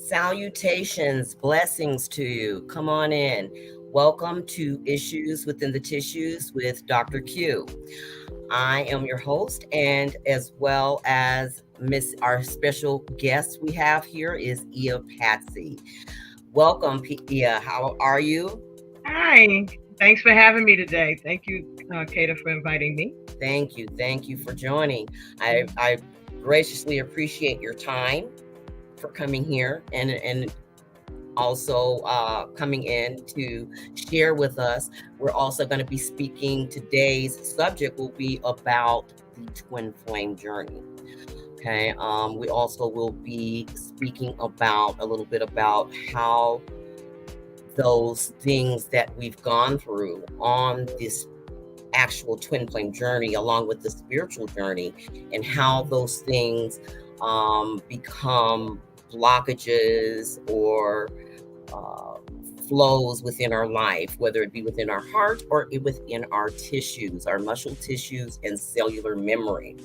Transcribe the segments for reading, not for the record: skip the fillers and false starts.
Salutations, blessings to you. Come on in. Welcome to Issues Within the Tissues with Dr. Q. I am your host, and as well as our special guest we have here is Patsy. Welcome, Ia. How are you? Hi, thanks for having me today. Thank you, Kata, for inviting me. Thank you for joining. I graciously appreciate your time for coming here and also coming in to share with us. We're also going to be speaking, today's subject will be about the twin flame journey. Okay. We also will be speaking about a little bit about how those things that we've gone through on this actual twin flame journey, along with the spiritual journey, and how those things become blockages or flows within our life, whether it be within our heart or within our tissues, our muscle tissues and cellular memory.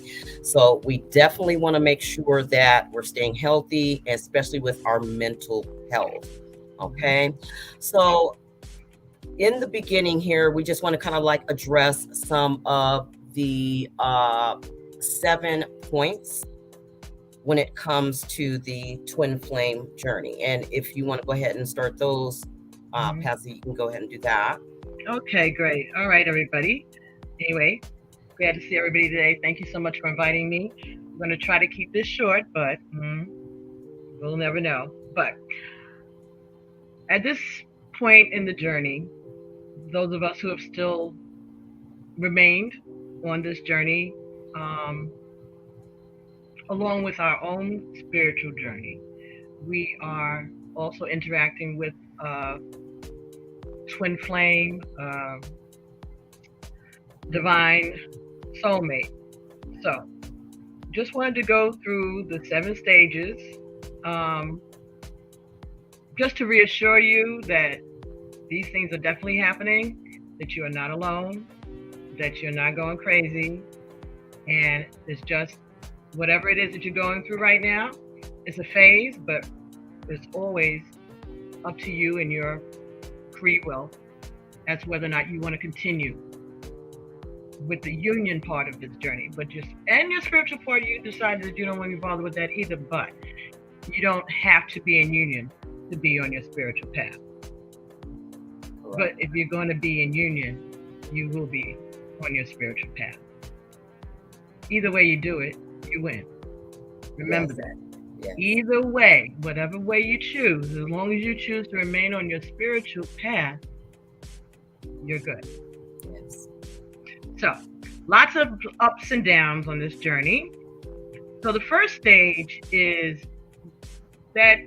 So we definitely want to make sure that we're staying healthy, especially with our mental health. Okay. So in the beginning here, we just want to kind of like address some of the 7 points when it comes to the twin flame journey. And if you want to go ahead and start those, Patsy, you can go ahead and do that. Okay, great. All right, everybody. Anyway, glad to see everybody today. Thank you so much for inviting me. I'm going to try to keep this short, but we'll never know. But at this point in the journey, those of us who have still remained on this journey, along with our own spiritual journey, we are also interacting with twin flame, divine soulmate. So just wanted to go through the 7 stages, just to reassure you that these things are definitely happening, that you are not alone, that you're not going crazy, and it's just whatever it is that you're going through right now. It's a phase, but it's always up to you and your free will as to whether or not you want to continue with the union part of this journey. But and your spiritual part, you decided that you don't want to be bothered with that either, but you don't have to be in union to be on your spiritual path. But if you're going to be in union, you will be on your spiritual path. Either way you do it, you win. Remember that. Yes. Either way, whatever way you choose, as long as you choose to remain on your spiritual path, you're good. Yes. So, lots of ups and downs on this journey. So the first stage is that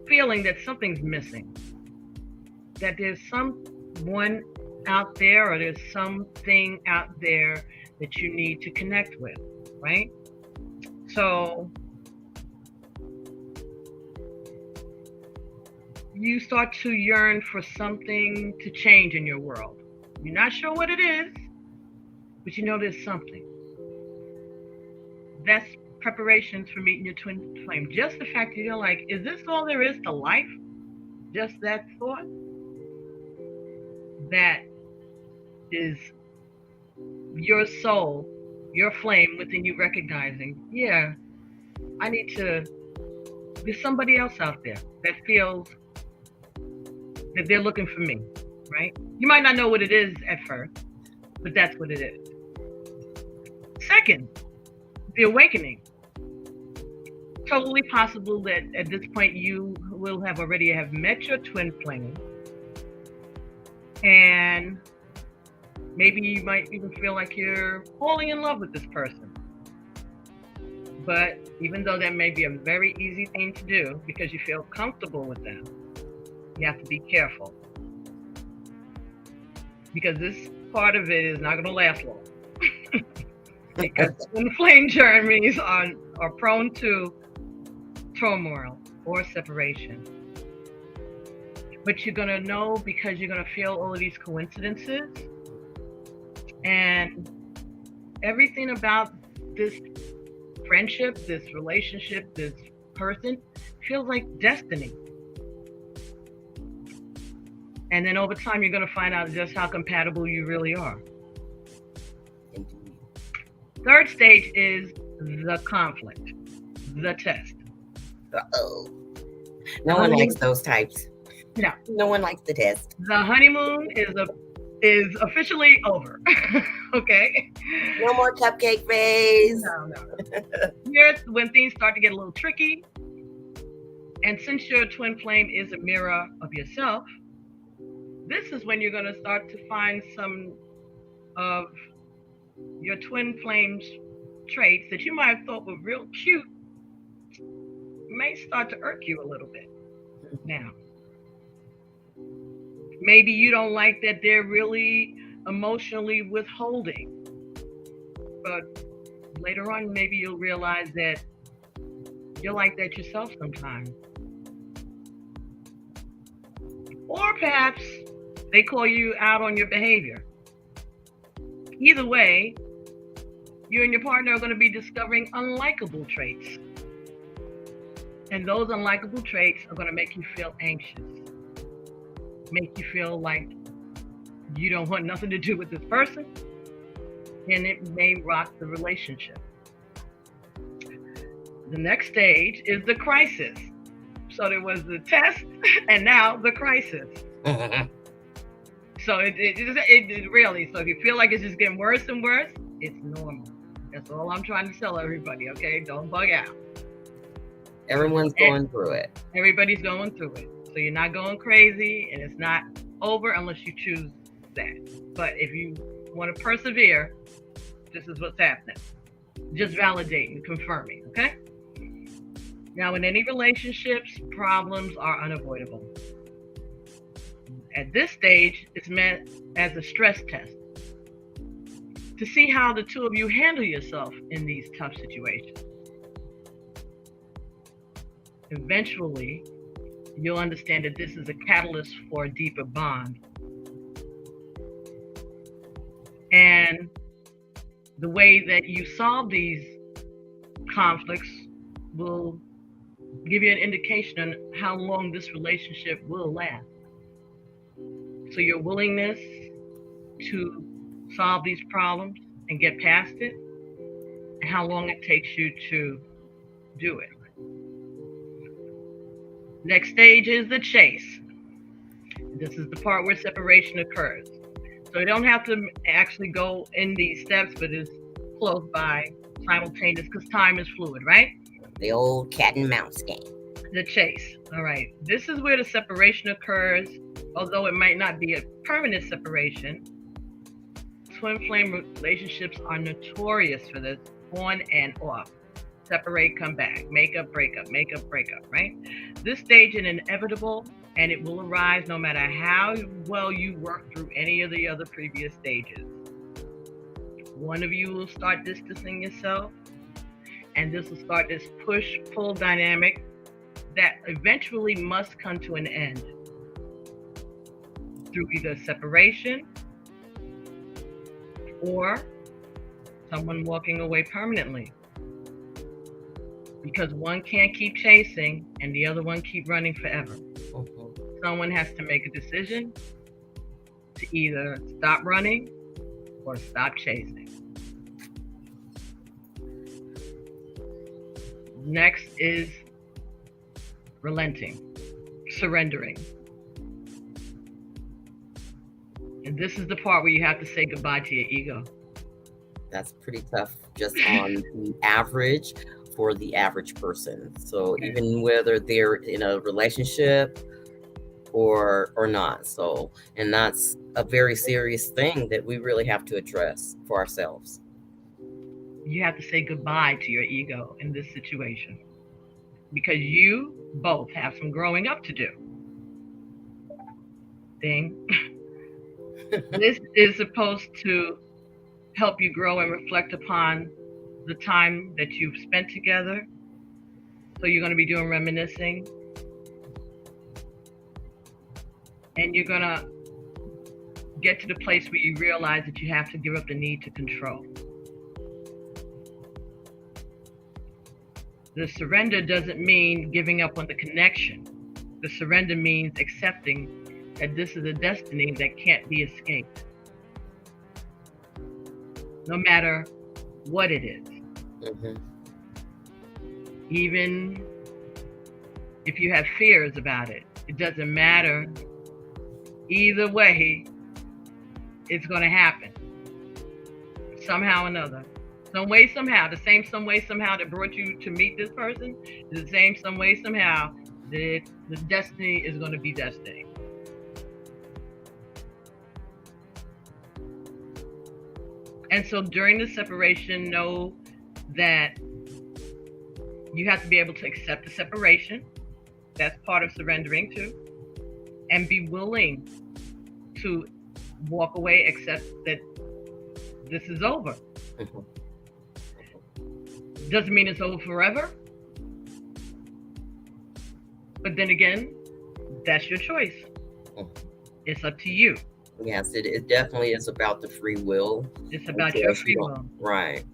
feeling that something's missing, that there's someone out there or there's something out there that you need to connect with, right? So you start to yearn for something to change in your world. You're not sure what it is, but you know there's something. That's preparations for meeting your twin flame. Just the fact that you're like, is this all there is to life? Just that thought? That is your soul, your flame within you recognizing, yeah, there's somebody else out there that feels that they're looking for me, right? You might not know what it is at first, but that's what it is. Second, the awakening. Totally possible that at this point you will have already met your twin flame, and maybe you might even feel like you're falling in love with this person. But even though that may be a very easy thing to do because you feel comfortable with them, you have to be careful, because this part of it is not going to last long. Because twin flame journeys are prone to turmoil or separation. But you're going to know, because you're going to feel all of these coincidences, and everything about this friendship, this relationship, this person feels like destiny. And then over time, you're going to find out just how compatible you really are. Indeed. Third stage is the conflict, the test. Uh-oh. No one likes those types. No. No one likes the test. The honeymoon is officially over. Okay? No more cupcake phase. No. Here's when things start to get a little tricky. And since your twin flame is a mirror of yourself, this is when you're going to start to find some of your twin flame's traits that you might have thought were real cute may start to irk you a little bit. Now, maybe you don't like that they're really emotionally withholding, but later on, maybe you'll realize that you're like that yourself sometimes. Or perhaps they call you out on your behavior. Either way, you and your partner are going to be discovering unlikable traits. And those unlikable traits are going to make you feel anxious, make you feel like you don't want nothing to do with this person, and it may rock the relationship. The next stage is the crisis. So there was the test, and now the crisis. So it really, so if you feel like it's just getting worse and worse, it's normal. That's all I'm trying to tell everybody, okay? Don't bug out. Everyone's going through it. Everybody's going through it. So you're not going crazy, and it's not over unless you choose that. But if you want to persevere, this is what's happening. Just validating, confirming, okay? Now, in any relationships, problems are unavoidable. At this stage, it's meant as a stress test to see how the two of you handle yourself in these tough situations. Eventually, you'll understand that this is a catalyst for a deeper bond. And the way that you solve these conflicts will give you an indication on how long this relationship will last. So your willingness to solve these problems and get past it, and how long it takes you to do it. Next stage is the chase. This is the part where separation occurs. So you don't have to actually go in these steps, but it's close by, simultaneous, because time is fluid, right? The old cat and mouse game. The chase. All right. This is where the separation occurs, although it might not be a permanent separation. Twin flame relationships are notorious for this, on and off. Separate, come back, make up, break up, make up, break up, right? This stage is inevitable, and it will arise no matter how well you work through any of the other previous stages. One of you will start distancing yourself, and this will start this push-pull dynamic that eventually must come to an end through either separation or someone walking away permanently. Because one can't keep chasing and the other one keep running forever. Someone has to make a decision to either stop running or stop chasing. Next is relenting, surrendering. And this is the part where you have to say goodbye to your ego. That's pretty tough just on the average, for the average person. So even whether they're in a relationship or not. So, and that's a very serious thing that we really have to address for ourselves. You have to say goodbye to your ego in this situation, because you both have some growing up to do. This is supposed to help you grow and reflect upon the time that you've spent together. So you're going to be doing reminiscing, and you're going to get to the place where you realize that you have to give up the need to control. The surrender doesn't mean giving up on the connection. The surrender means accepting that this is a destiny that can't be escaped, no matter what it is. Mm-hmm. Even if you have fears about it, it doesn't matter. Either way, it's going to happen. Somehow or another. Some way, somehow. The same some way, somehow that brought you to meet this person is the same some way, somehow that the destiny is going to be destiny. And so during the separation, know that you have to be able to accept the separation. That's part of surrendering too. And be willing to walk away, accept that this is over. Mm-hmm. Doesn't mean it's over forever. But then again, that's your choice. Mm-hmm. It's up to you. Yes, it definitely is about the free will. It's about your free will. Right.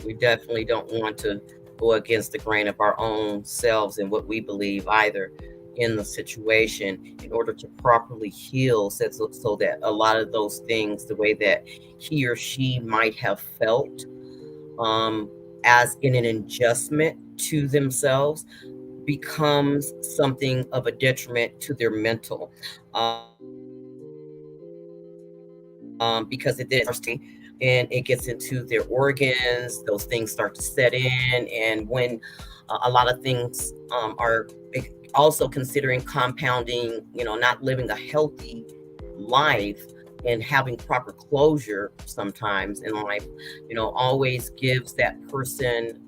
We definitely don't want to go against the grain of our own selves and what we believe either in the situation in order to properly heal, so that a lot of those things, the way that he or she might have felt as in an adjustment to themselves, becomes something of a detriment to their mental. Because it did, and it gets into their organs, those things start to set in. And when a lot of things are also considering compounding, not living a healthy life and having proper closure sometimes in life, always gives that person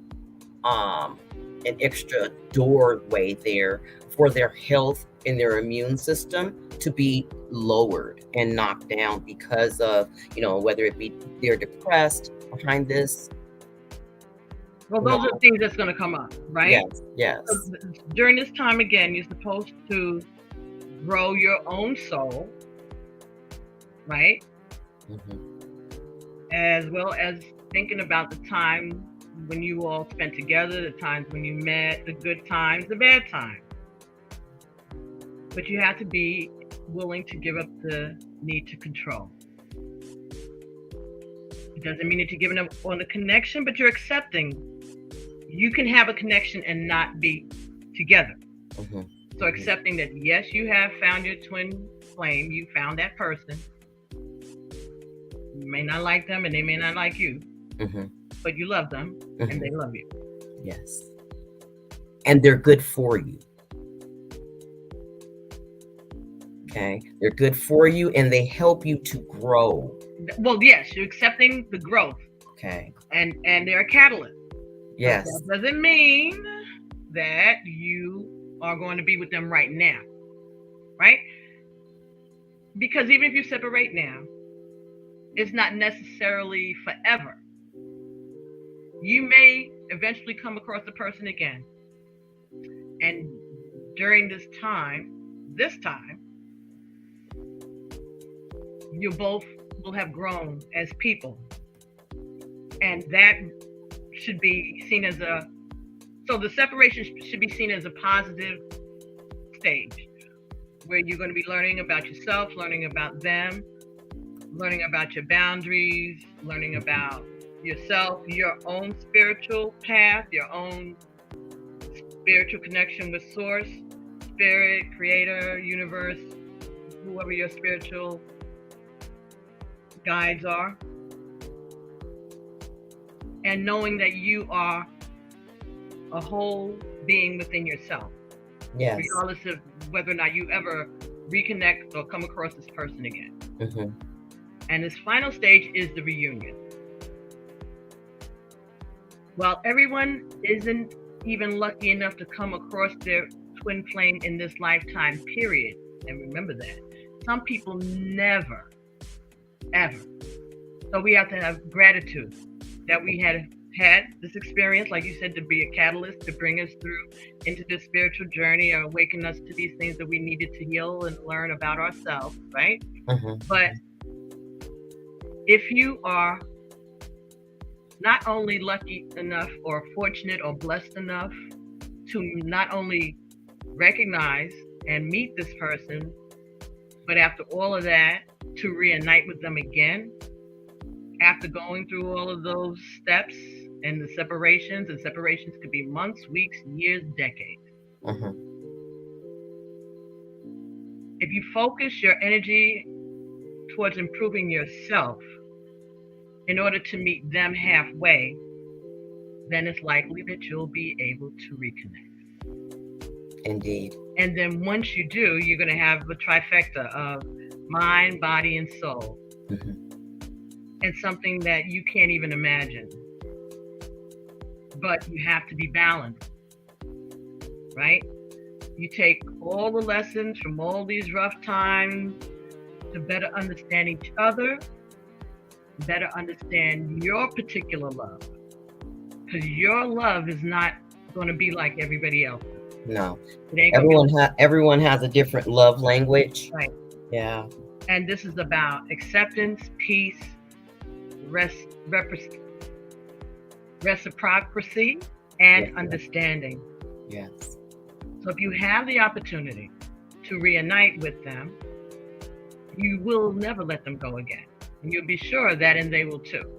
an extra doorway there for their health and their immune system to be lowered and knocked down because of, whether it be they're depressed behind this. Well, those are things that's going to come up, right? Yes. So during this time, again, you're supposed to grow your own soul, right? Mm-hmm. As well as thinking about the time when you all spent together, the times when you met, the good times, the bad times. But you have to be willing to give up the need to control. It doesn't mean that you're giving up on the connection, but you're accepting. You can have a connection and not be together. Mm-hmm. So accepting that, yes, you have found your twin flame, you found that person. You may not like them and they may not like you, mm-hmm. but you love them mm-hmm. and they love you. Yes. And they're good for you. Okay, they're good for you and they help you to grow. Well, yes, you're accepting the growth. Okay. And they're a catalyst. Yes. But that doesn't mean that you are going to be with them right now, right? Because even if you separate now, it's not necessarily forever. You may eventually come across the person again. And during this time, you both will have grown as people. And that should be seen as so the separation should be seen as a positive stage where you're going to be learning about yourself, learning about them, learning about your boundaries, learning about yourself, your own spiritual path, your own spiritual connection with source, spirit, creator, universe, whoever your spiritual guides are. And knowing that you are a whole being within yourself. Yes. Regardless of whether or not you ever reconnect or come across this person again. Mm-hmm. And this final stage is the reunion. While everyone isn't even lucky enough to come across their twin flame in this lifetime period, and remember that, some people never, ever. So we have to have gratitude that we had this experience, like you said, to be a catalyst to bring us through into this spiritual journey or awaken us to these things that we needed to heal and learn about ourselves, right? Mm-hmm. But if you are not only lucky enough or fortunate or blessed enough to not only recognize and meet this person, but after all of that, to reunite with them again after going through all of those steps and the separations, and separations could be months, weeks, years, decades. If you focus your energy towards improving yourself in order to meet them halfway, then it's likely that you'll be able to reconnect. Indeed. And then once you do, you're going to have a trifecta of mind, body, and soul. And something that you can't even imagine. But you have to be balanced, right? You take all the lessons from all these rough times to better understand each other, better understand your particular love. Because your love is not going to be like everybody else's. No. Everyone has a different love language. Right. Yeah. And this is about acceptance, peace, reciprocity, and understanding. Yes. So if you have the opportunity to reunite with them, you will never let them go again. And you'll be sure that, and they will too.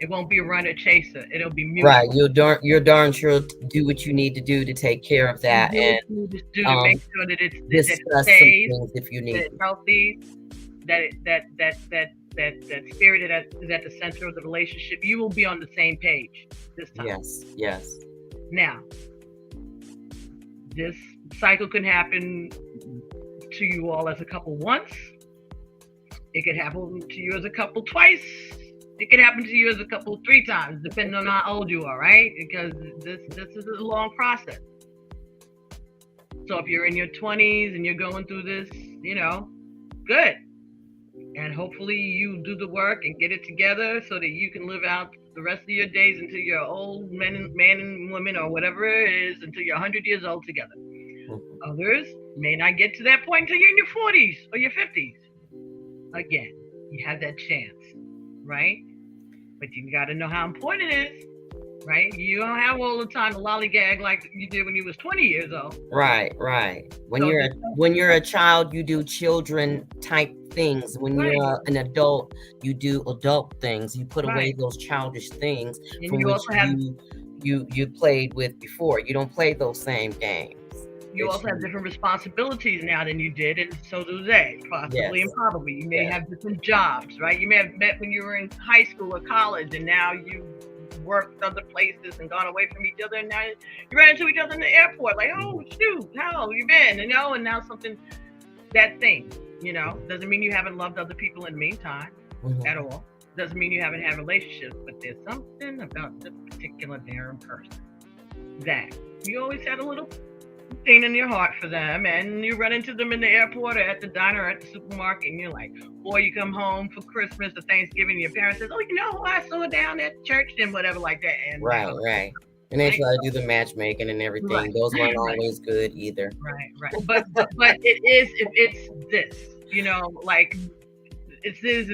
It won't be a runner chaser. It'll be mutual. Right. You're darn sure to do what you need to do to take care of that, and to make sure that it's discuss safe, some things if you need. That it's healthy, that spirit is at the center of the relationship. You will be on the same page this time. Yes. Now, this cycle can happen to you all as a couple once. It could happen to you as a couple twice. It could happen to you as a couple 3 times, depending on how old you are, right? Because this is a long process. So if you're in your 20s and you're going through this, good. And hopefully you do the work and get it together so that you can live out the rest of your days until you're old man and woman or whatever it is, until you're 100 years old together. Others may not get to that point until you're in your 40s or your 50s. Again, you have that chance, right? But you got to know how important it is, right? You don't have all the time to lollygag like you did when you was 20 years old. Right. When you're a child, you do children type things. When you're an adult, you do adult things. You put away those childish things and from which you played with before. You don't play those same games. You also have different responsibilities now than you did, and so do they, possibly and probably. You may have different jobs, right? You may have met when you were in high school or college, and now you worked other places and gone away from each other, and now you ran into each other in the airport, like, oh, shoot, how you been? And now something, that thing, doesn't mean you haven't loved other people in the meantime at all. Doesn't mean you haven't had relationships, but there's something about this particular damn person that you always had a little thing in your heart for them, and you run into them in the airport or at the diner or at the supermarket, and you're like, or you come home for Christmas or Thanksgiving, and your parents says, oh, I saw her down at church and whatever like that. And right. And they try to do the matchmaking and everything. Right. Those weren't always good either. Right. But it is, if it's this, like it's this,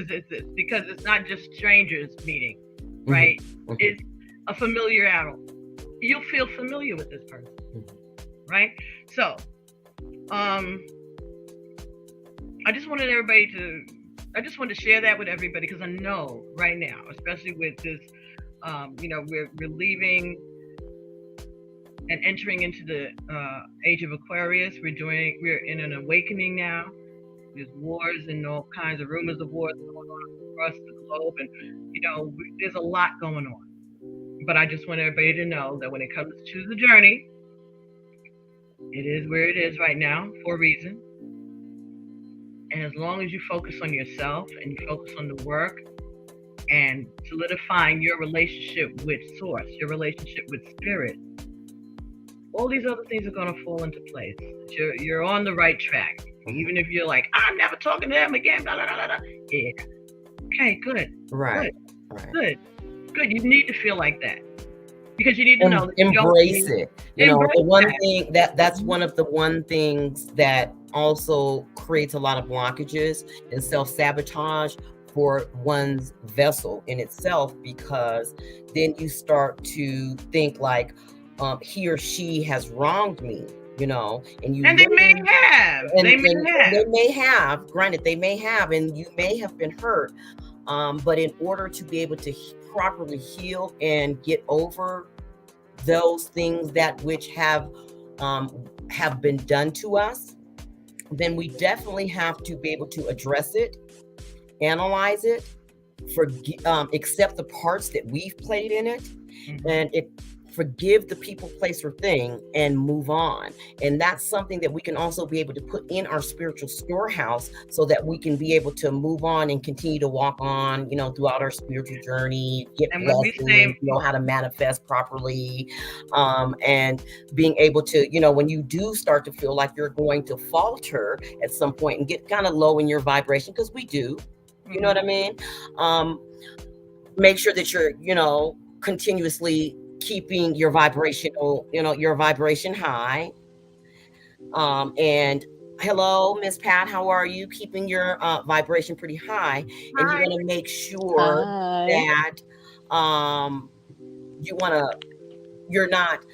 because it's not just strangers meeting, right? It's a familiar adult. You'll feel familiar with this person. Right? So, I just wanted to share that with everybody, because I know right now, especially with this, we're leaving and entering into the age of Aquarius. We're in an awakening now. There's wars and all kinds of rumors of wars going on across the globe, and there's a lot going on. But I just want everybody to know that when it comes to the journey, it is where it is right now for a reason. And as long as you focus on yourself and you focus on the work and solidifying your relationship with Source, your relationship with Spirit, all these other things are going to fall into place. You're on the right track. Even if you're like, I'm never talking to them again, blah, blah, blah, blah. Yeah. Okay, good. Right. Good. You need to feel like that. Because you need to know that embrace it. The one thing that's one of the things that also creates a lot of blockages and self-sabotage for one's vessel in itself, because then you start to think like, he or she has wronged me, you know, and you And they may have. and They may have. they may have, granted, they may have, and you may have been hurt. But in order to be able to properly heal and get over those things that which have been done to us, then we definitely have to be able to address it, analyze it, accept the parts that we've played in it, and forgive the people, place, or thing, and move on. And that's something that we can also be able to put in our spiritual storehouse, so that we can be able to move on and continue to walk on, you know, throughout our spiritual journey, get blessings, know how to manifest properly, and being able to, you know, when you do start to feel like you're going to falter at some point and get kind of low in your vibration, because we do, you know what I mean? Make sure that you're, you know, continuously keeping your vibrational, you know, your vibration high. And hello, Miss Pat, how are you? Keeping your vibration pretty high. And you want to make sure that you're not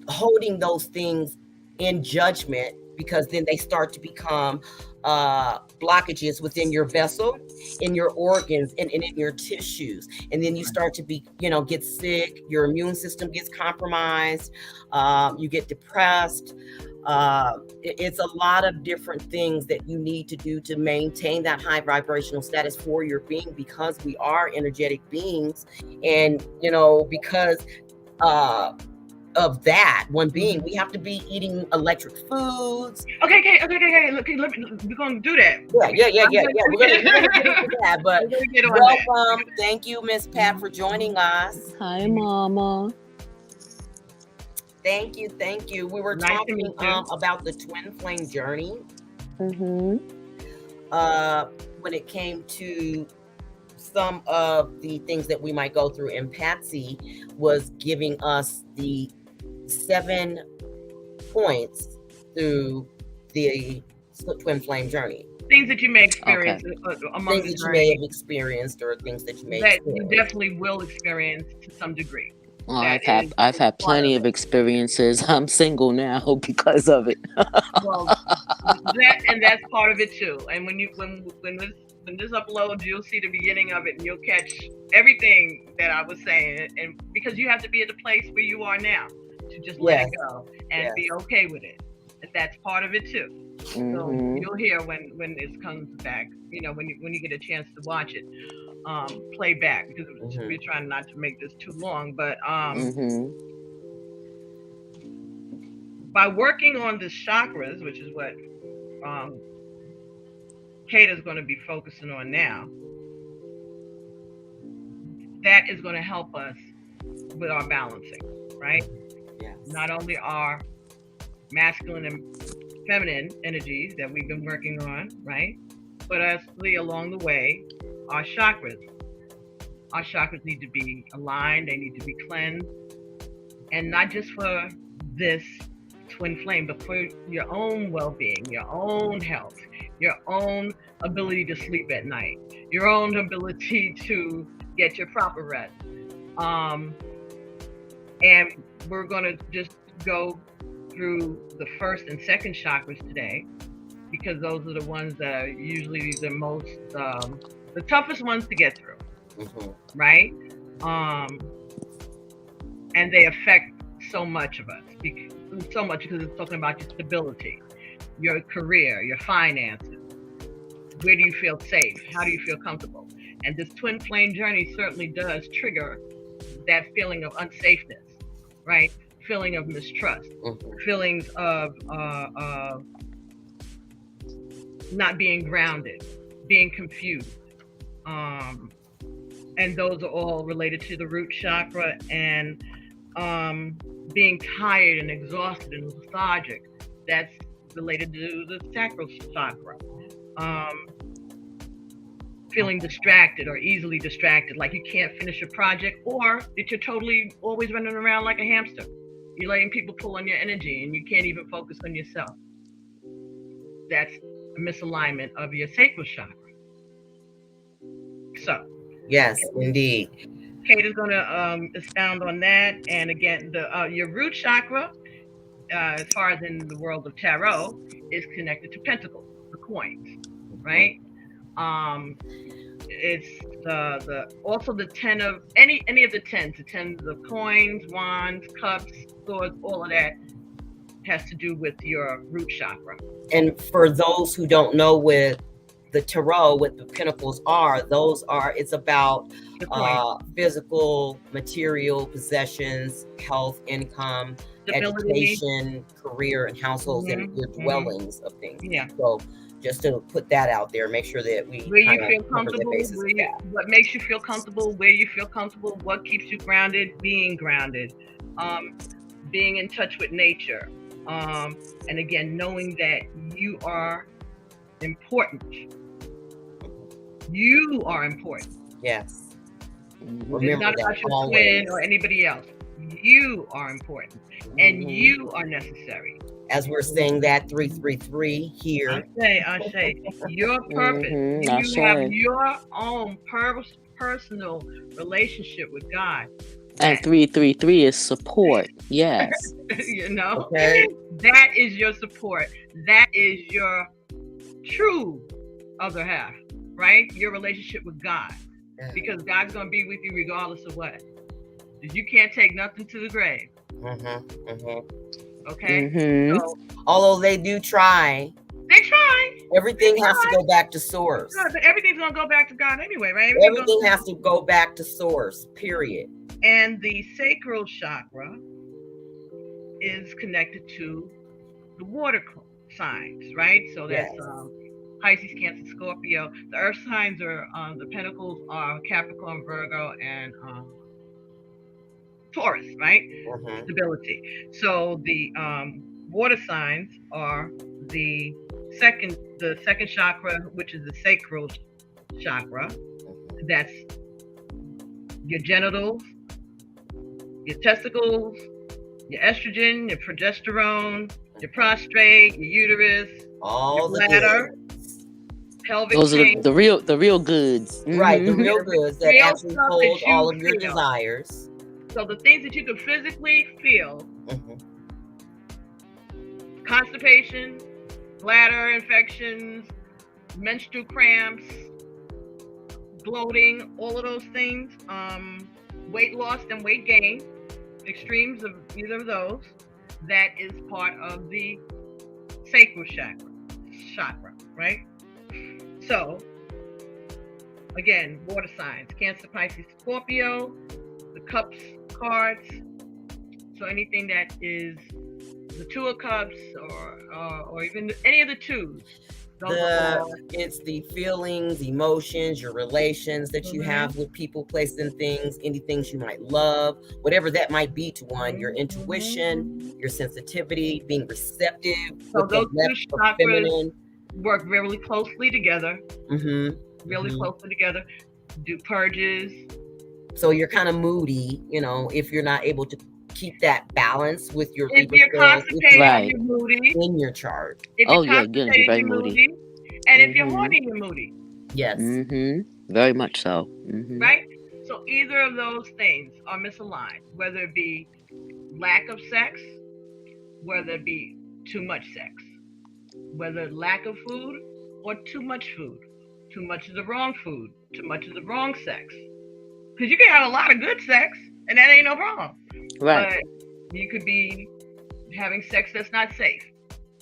holding those things in judgment, because then they start to become blockages within your vessel, in your organs, and in your tissues. And then you start to be, you know, get sick, your immune system gets compromised, you get depressed. It's a lot of different things that you need to do to maintain that high vibrational status for your being, because we are energetic beings. And, you know, because of that one being, we have to be eating electric foods. Okay. Look, we're gonna do that. Yeah. We're gonna get into that. But welcome. Thank you, Miss Pat, for joining us. Hi, Mama. Thank you. We were talking about the twin flame journey. When it came to some of the things that we might go through, and Patsy was giving us the 7 points through the twin flame journey. Things that you may experience among things that you may have experienced, or things that you may you definitely will experience to some degree. Oh, I've had plenty of experiences. I'm single now because of it. Well, that's part of it too. And when this uploads, you'll see the beginning of it, and you'll catch everything that I was saying. And because you have to be at the place where you are now to just let it go and be okay with it. That's part of it too. So you'll hear when this comes back. You know, when you get a chance to watch it, play back, because we're trying not to make this too long. But by working on the chakras, which is what Kate is going to be focusing on now, that is going to help us with our balancing, right? Yes. Not only our masculine and feminine energies that we've been working on, right? But actually along the way, our chakras need to be aligned, they need to be cleansed, and not just for this twin flame, but for your own well-being, your own health, your own ability to sleep at night, your own ability to get your proper rest. And we're going to just go through the first and second chakras today, because those are the ones that are usually the most, the toughest ones to get through, right? And they affect so much of us, because it's talking about your stability, your career, your finances. Where do you feel safe? How do you feel comfortable? And this twin flame journey certainly does trigger that feeling of unsafeness, right? Feeling of mistrust, feelings of not being grounded, being confused. And those are all related to the root chakra, and being tired and exhausted and lethargic. That's related to the sacral chakra. Feeling distracted or easily distracted, like you can't finish a project, or that you're totally always running around like a hamster. You're letting people pull on your energy and you can't even focus on yourself. That's a misalignment of your sacral chakra. So, Yes, indeed. Kate is going to expound on that. And again, your root chakra, as far as in the world of tarot, is connected to pentacles, the coins, right? It's also the 10 of any of the 10s, the 10s of coins, wands, cups, swords, all of that has to do with your root chakra. And for those who don't know what the tarot, what the pentacles are, it's about physical, material, possessions, health, income, stability, education, career, and households, and your dwellings of things. Yeah. So just to put that out there, make sure that we where you feel comfortable, what makes you feel comfortable, where you feel comfortable, what keeps you grounded, being grounded, being in touch with nature, and again, knowing that you are important. You are important. Yes. Remember, it's not about your twin or anybody else. You are important, and you are necessary. As we're saying that 333 here. I say, your purpose. You have your own personal relationship with God. And 333 is support. Yes. You know, okay. That is your support. That is your true other half, right? Your relationship with God. Because God's going to be with you regardless of what. You can't take nothing to the grave. Okay? So, although they do try. They try. Everything has to go back to source. No, but everything's going to go back to God anyway, right? Everything has to go back to source, period. And the sacral chakra is connected to the water signs, right? So that's Pisces, Cancer, Scorpio. The earth signs are, the pentacles are Capricorn, Virgo, and Taurus, right? Stability. So the water signs are the second chakra, which is the sacral chakra. That's your genitals, your testicles, your estrogen, your progesterone, your prostate, your uterus, all your bladder, pelvic. Those are the real goods. Right, the real goods that actually hold all of your desires. So the things that you can physically feel, constipation, bladder infections, menstrual cramps, bloating, all of those things, weight loss and weight gain, extremes of either of those, that is part of the sacral chakra, right? So, again, water signs, Cancer, Pisces, Scorpio, the cups cards. So anything that is the Two of Cups or even any of the twos. It's the feelings, emotions, your relations that you have with people, places, and things, any things you might love, whatever that might be to one, your intuition, your sensitivity, being receptive. So those two chakras work really closely together. Closely together. Do purges. So you're kind of moody, if you're not able to keep that balance with your if you're constipated, you're moody in your chart. You're very moody. And if you're horny, you're moody. Yes. Very much so. Right? So either of those things are misaligned, whether it be lack of sex, whether it be too much sex, whether lack of food or too much food, too much of the wrong food, too much of the wrong sex. Because you can have a lot of good sex, and that ain't no problem. Right. But you could be having sex that's not safe.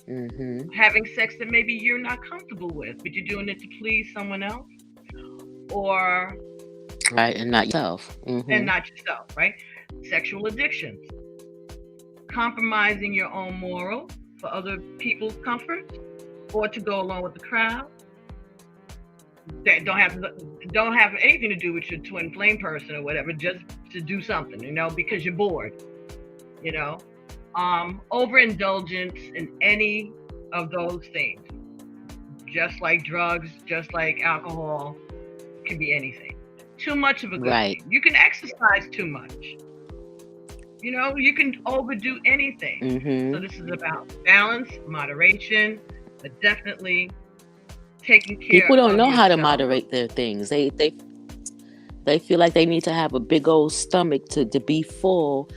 Having sex that maybe you're not comfortable with, but you're doing it to please someone else. Or... Right, and not yourself. And not yourself, right? Sexual addictions. Compromising your own moral for other people's comfort, or to go along with the crowd. That don't have anything to do with your twin flame person or whatever, just to do something, because you're bored, overindulgence in any of those things, just like drugs, just like alcohol, can be anything. Too much of a good thing. You can exercise too much. You can overdo anything. So this is about balance, moderation, but definitely taking care. People don't know yourself. how to moderate their things. They They feel like they need to have a big old stomach to be full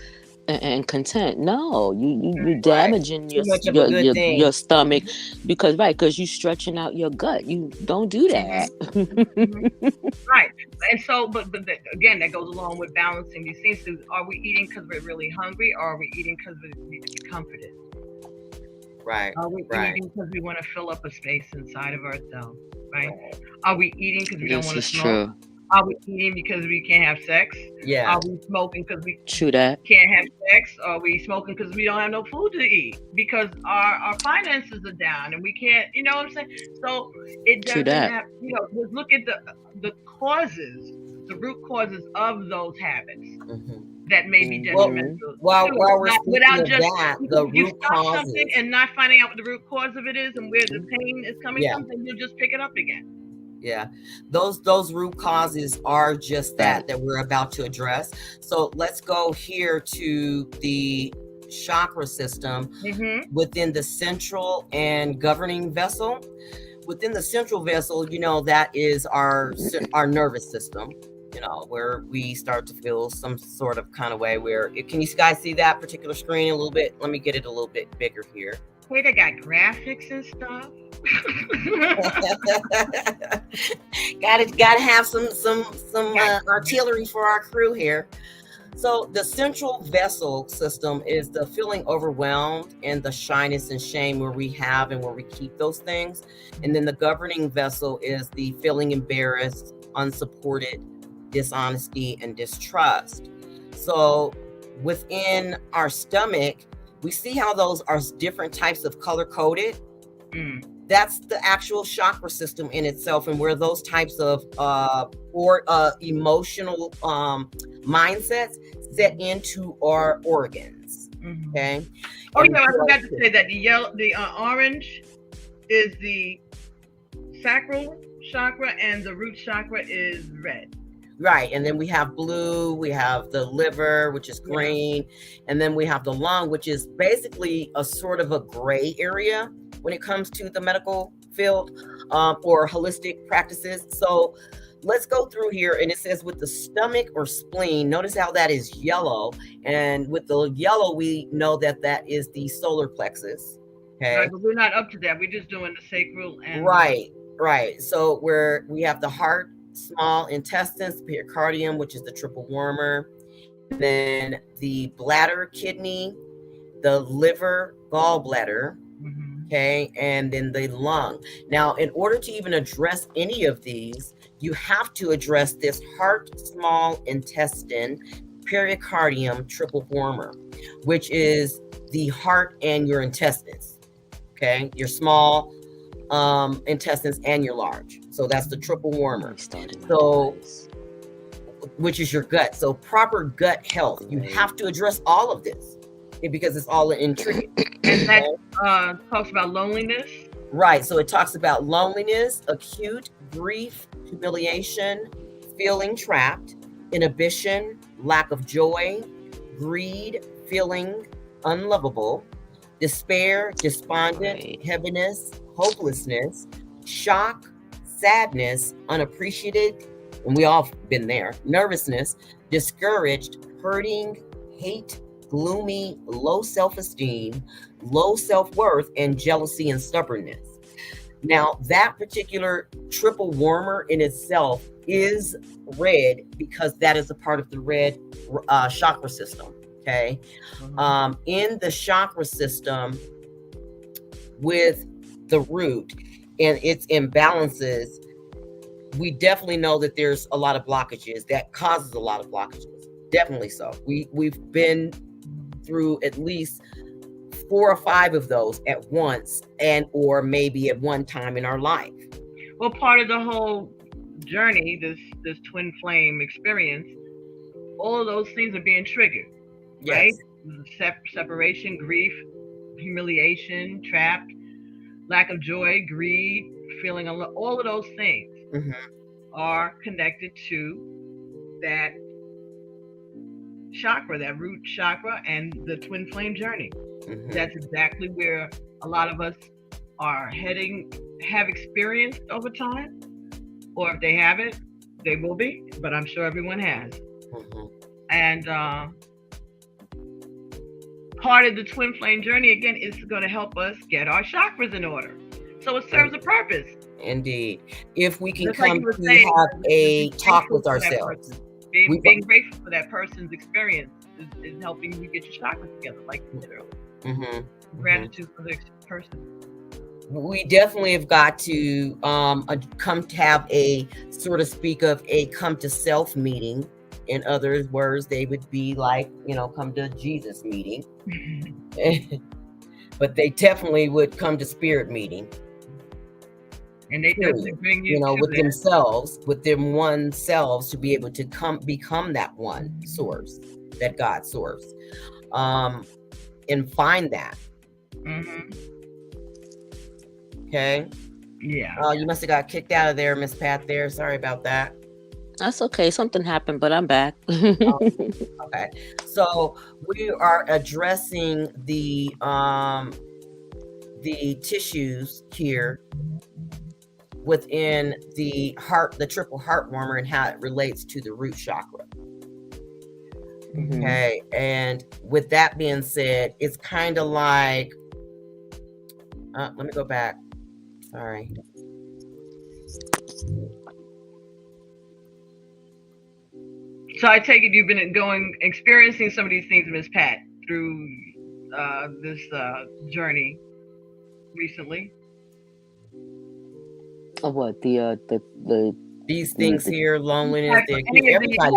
and content. No, you Right. damaging Too much of a good thing. your stomach because you stretching out your gut. You don't do that. Right. And so, again, that goes along with balancing these things. So are we eating because we're really hungry, or are we eating because we need to be comforted? Right. Are we Right. eating because we want to fill up a space inside of ourselves? Right. Are we eating because we don't This want to is smoke? true. Are we eating because we can't have sex? Yeah. Are we smoking because we True that. can't have sex? Are we smoking because we don't have no food to eat? Because our finances are down and we can't, you know what I'm saying? So it True doesn't that. have, just look at the causes, the root causes of those habits that may be detrimental. While we're Not, speaking without of just that, you the you root stop causes. something and not finding out what the root cause of it is and where the pain is coming from, then you'll just pick it up again. Yeah, those root causes are just that we're about to address. So let's go here to the chakra system within the central and governing vessel. Within the central vessel, that is our nervous system. Where we start to feel some sort of kind of way. Can you guys see that particular screen a little bit? Let me get it a little bit bigger here. Hey, they got graphics and stuff. Gotta have some artillery for our crew here. So the central vessel system is the feeling overwhelmed and the shyness and shame where we have and where we keep those things. And then the governing vessel is the feeling embarrassed, unsupported, dishonesty, and distrust. So within our stomach, we see how those are different types of color coded. That's the actual chakra system in itself, and where those types of emotional mindsets set into our organs. Okay. Oh, I forgot to say that the orange is the sacral chakra, and the root chakra is red. Right, and then we have blue, we have the liver, which is green, and then we have the lung, which is basically a sort of a gray area when it comes to the medical field or holistic practices. So let's go through here, and it says with the stomach or spleen, notice how that is yellow, and with the yellow, we know that is the solar plexus. Okay, right, but we're not up to that. We're just doing the sacral and right. So where we have the heart, small intestines, pericardium, which is the triple warmer, then the bladder, kidney, the liver, gallbladder, okay, and then the lung. Now, in order to even address any of these, you have to address this heart, small intestine, pericardium, triple warmer, which is the heart and your intestines, okay, your small intestines and your large. So that's the triple warmer. So, which is your gut. So proper gut health. You have to address all of this because it's all intricate. And that talks about loneliness. Right. So it talks about loneliness, acute grief, humiliation, feeling trapped, inhibition, lack of joy, greed, feeling unlovable, despair, despondent, heaviness, hopelessness, shock, sadness, unappreciated, and we all been there, nervousness, discouraged, hurting, hate, gloomy, low self-esteem, low self-worth, and jealousy and stubbornness. Now, that particular triple warmer in itself is red because that is a part of the red chakra system. Okay. In the chakra system with the root and its imbalances, we definitely know that there's a lot of blockages that causes a lot of blockages. Definitely so. We've been through at least 4 or 5 of those at once and or maybe at one time in our life. Well, part of the whole journey, this twin flame experience, all of those things are being triggered. Right? Separation, grief, humiliation, trapped, lack of joy, greed, feeling all of those things are connected to that chakra, that root chakra, and the twin flame journey. That's exactly where a lot of us are heading, have experienced over time, or if they haven't, They will be, but I'm sure everyone has. Mhm. And part of the twin flame journey, again, is going to help us get our chakras in order. So it serves a purpose. Indeed. If we can Just like come you were to saying, have a being talk grateful with for that ourselves. person. We- Being grateful for that person's experience is helping you get your chakras together, like you said earlier. Mhm. Gratitude for the person. We definitely have got to come to have a, sort of speak of a come to self meeting. In other words, they would be like, come to Jesus meeting. But they definitely would come to spirit meeting. And they definitely bring you to with that. themselves, with them one selves, to be able to become that one source, that God source, and find that. Mm-hmm. Okay. Yeah. Oh, you must have got kicked out of there, Miss Pat. There, sorry about that. That's okay. Something happened, but I'm back. Okay. So we are addressing the tissues here within the heart, the triple heart warmer, and how it relates to the root chakra. Mhm. Okay. And with that being said, it's kind of like, let me go back. Sorry. So I take it you've been experiencing some of these things, Miss Pat, through this journey recently. What the These things here, loneliness, everybody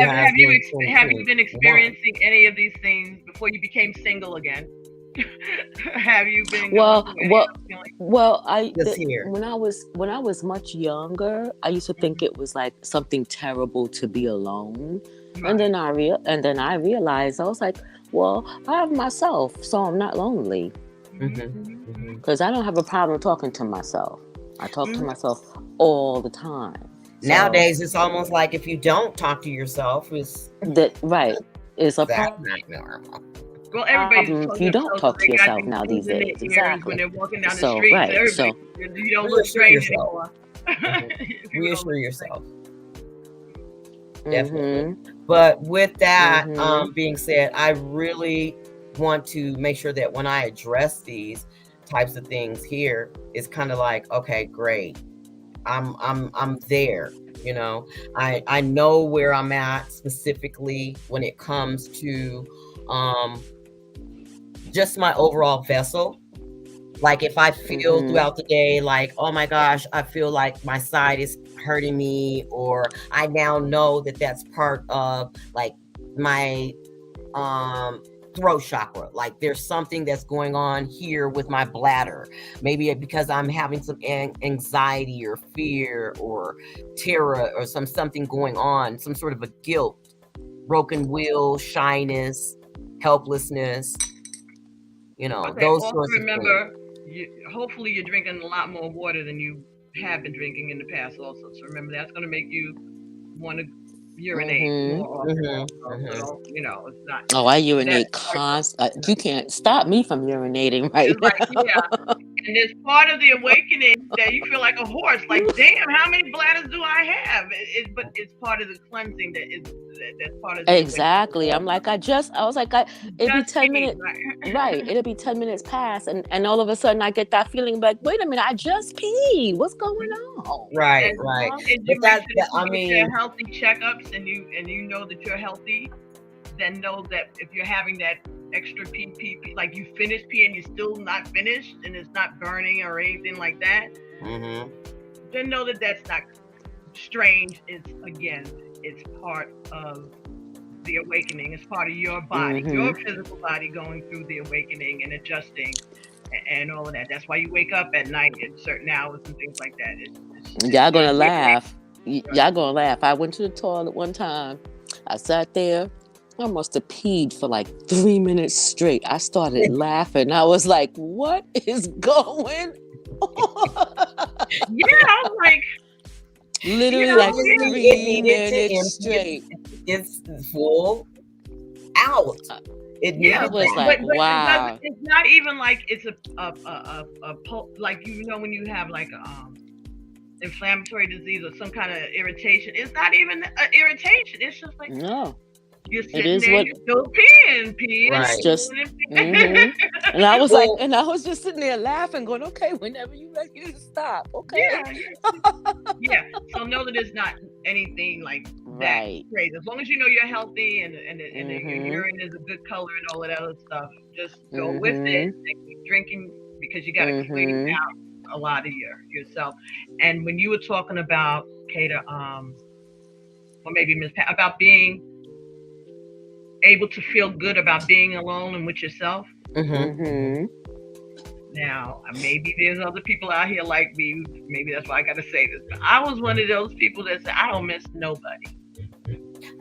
have you has been experiencing any of these things before you became single again? Have you been when I was much younger, I used to think it was like something terrible to be alone. Right. And then I realized, I was like, well, I have myself, so I'm not lonely. Because I don't have a problem talking to myself. I talk to myself all the time. Nowadays, it's almost like if you don't talk to yourself, it's a problem. Not normal. Well, everybody's if you don't talk to yourself now these days, exactly. When they're walking down the street, you don't look strange anymore. Reassure yourself. Definitely. But with that being said, I really want to make sure that when I address these types of things here, it's kind of like, okay, great. I'm there. I know where I'm at specifically when it comes to just my overall vessel. Like if I feel throughout the day, like, oh my gosh, I feel like my side is hurting me, or I now know that that's part of like my throat chakra. Like there's something that's going on here with my bladder. Maybe because I'm having some anxiety or fear or terror or something going on, some sort of a guilt, broken will, shyness, helplessness. Those sorts of things. Hopefully you're drinking a lot more water than you have been drinking in the past also. So remember, that's going to make you want to urinate more often. So, it's not. Oh, I urinate constantly. You can't stop me from urinating, right? It's like, and it's part of the awakening that you feel like a horse. Like, damn, how many bladders do I have? But it's part of the cleansing that's part of the exactly. I'm like, it'd be 10 minutes. Right. It'll be 10 minutes past, and all of a sudden I get that feeling like, wait a minute, I just peed. What's going on? Right. But you're healthy checkups, and you know that you're healthy. Then know that if you're having that extra pee, like you finished peeing, you're still not finished, and it's not burning or anything like that. Then know that that's not strange. It's part of the awakening. It's part of your body, your physical body going through the awakening and adjusting and all of that. That's why you wake up at night at certain hours and things like that. Y'all gonna laugh. Y'all gonna laugh. I went to the toilet one time. I sat there. I must have peed for like 3 minutes straight. I started laughing. I was like, what is going on? I was like, literally like 3 minutes straight. It's full out. It was like, wow. It's not even like it's a like when you have like inflammatory disease or some kind of irritation. It's not even an irritation. It's just like No, you're it sitting is there, what you're still peeing. Right. it's just. And Mhm. And I was Well- and I was just sitting there laughing, going, "Okay, whenever you ready to stop, okay." yeah. So know that it's not anything like that Right. crazy. As long as you know you're healthy and your Mhm. urine is a good color and all of that other stuff, just go with it and keep drinking because you got to clean Mhm. out a lot of yourself. And when you were talking about Kata, or maybe Miss Pat, about being able to feel good about being alone and with yourself. Mm-hmm. Mhm. Now, maybe there's other people out here like me. Maybe that's why I got to say this. But I was one of those people that said, I don't miss nobody.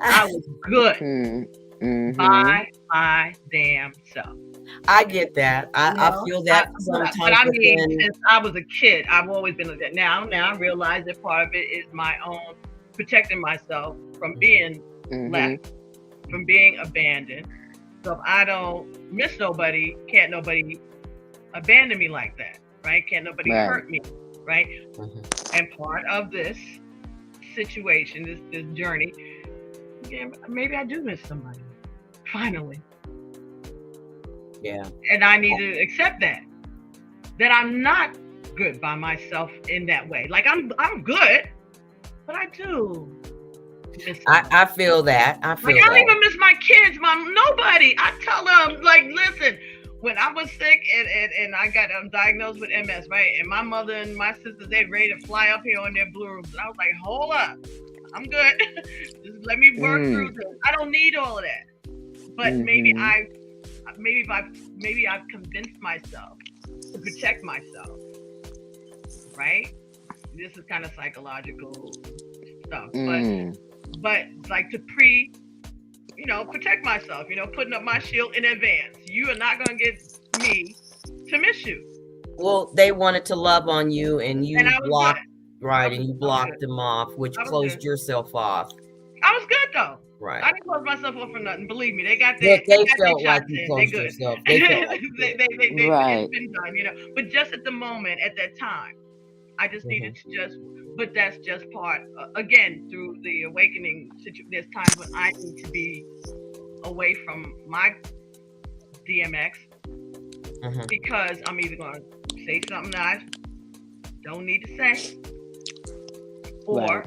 I was good Mhm. by my damn self. I get that. I feel that sometimes. But I mean, since I was a kid, I've always been like that. Now I realize that part of it is my own protecting myself from being left, from being abandoned. So if I don't miss nobody, can't nobody abandon me like that, right? Can't nobody hurt me, right? And part of this situation, this journey, maybe I do miss somebody. Finally. Yeah. And I need to accept that I'm not good by myself in that way. Like I'm good, but I do miss I feel that. I don't even miss my kids, Mom. Nobody. I tell them, like, listen, when I was sick and I got diagnosed with MS, right? And my mother and my sisters, they ready to fly up here on their blue rooms. And I was like, hold up. I'm good. Just let me work through this. I don't need all of that. But maybe I've convinced myself to protect myself, right? This is kind of psychological stuff, but like to protect myself, putting up my shield in advance. You are not going to get me to miss you. Well, they wanted to love on you, and you blocked, right? And you blocked them off, which closed yourself off. I was good though. Right. I didn't close myself off for nothing. Believe me, they got their. They felt like you closed yourself. They felt like right. It's been done, But just at the moment, at that time, I just needed to but that's just part. Again, through the awakening, there's times when I need to be away from my DMX because I'm either going to say something that I don't need to say, or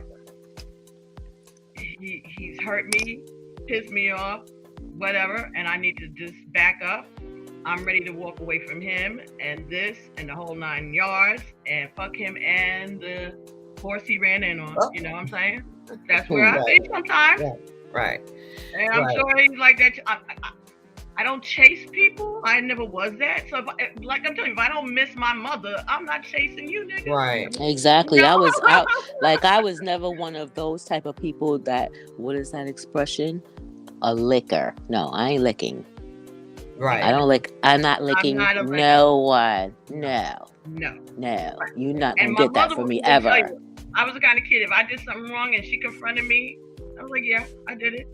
he's hurt me, pissed me off, whatever, and I need to just back up. I'm ready to walk away from him and this and the whole 9 yards and fuck him and the horse he ran in on. You know what I'm saying? That's where I be sometimes. Right. And I'm sure he's like that. I don't chase people. I never was that. So, like I'm telling you, if I don't miss my mother, I'm not chasing you, nigga. Right. Exactly. I was never one of those type of people that, what is that expression? A licker. No, I ain't licking. Right. I don't lick. I'm not licking no one. No. You're not going to get that from me ever. I was the kind of kid, if I did something wrong and she confronted me, I was like, yeah, I did it.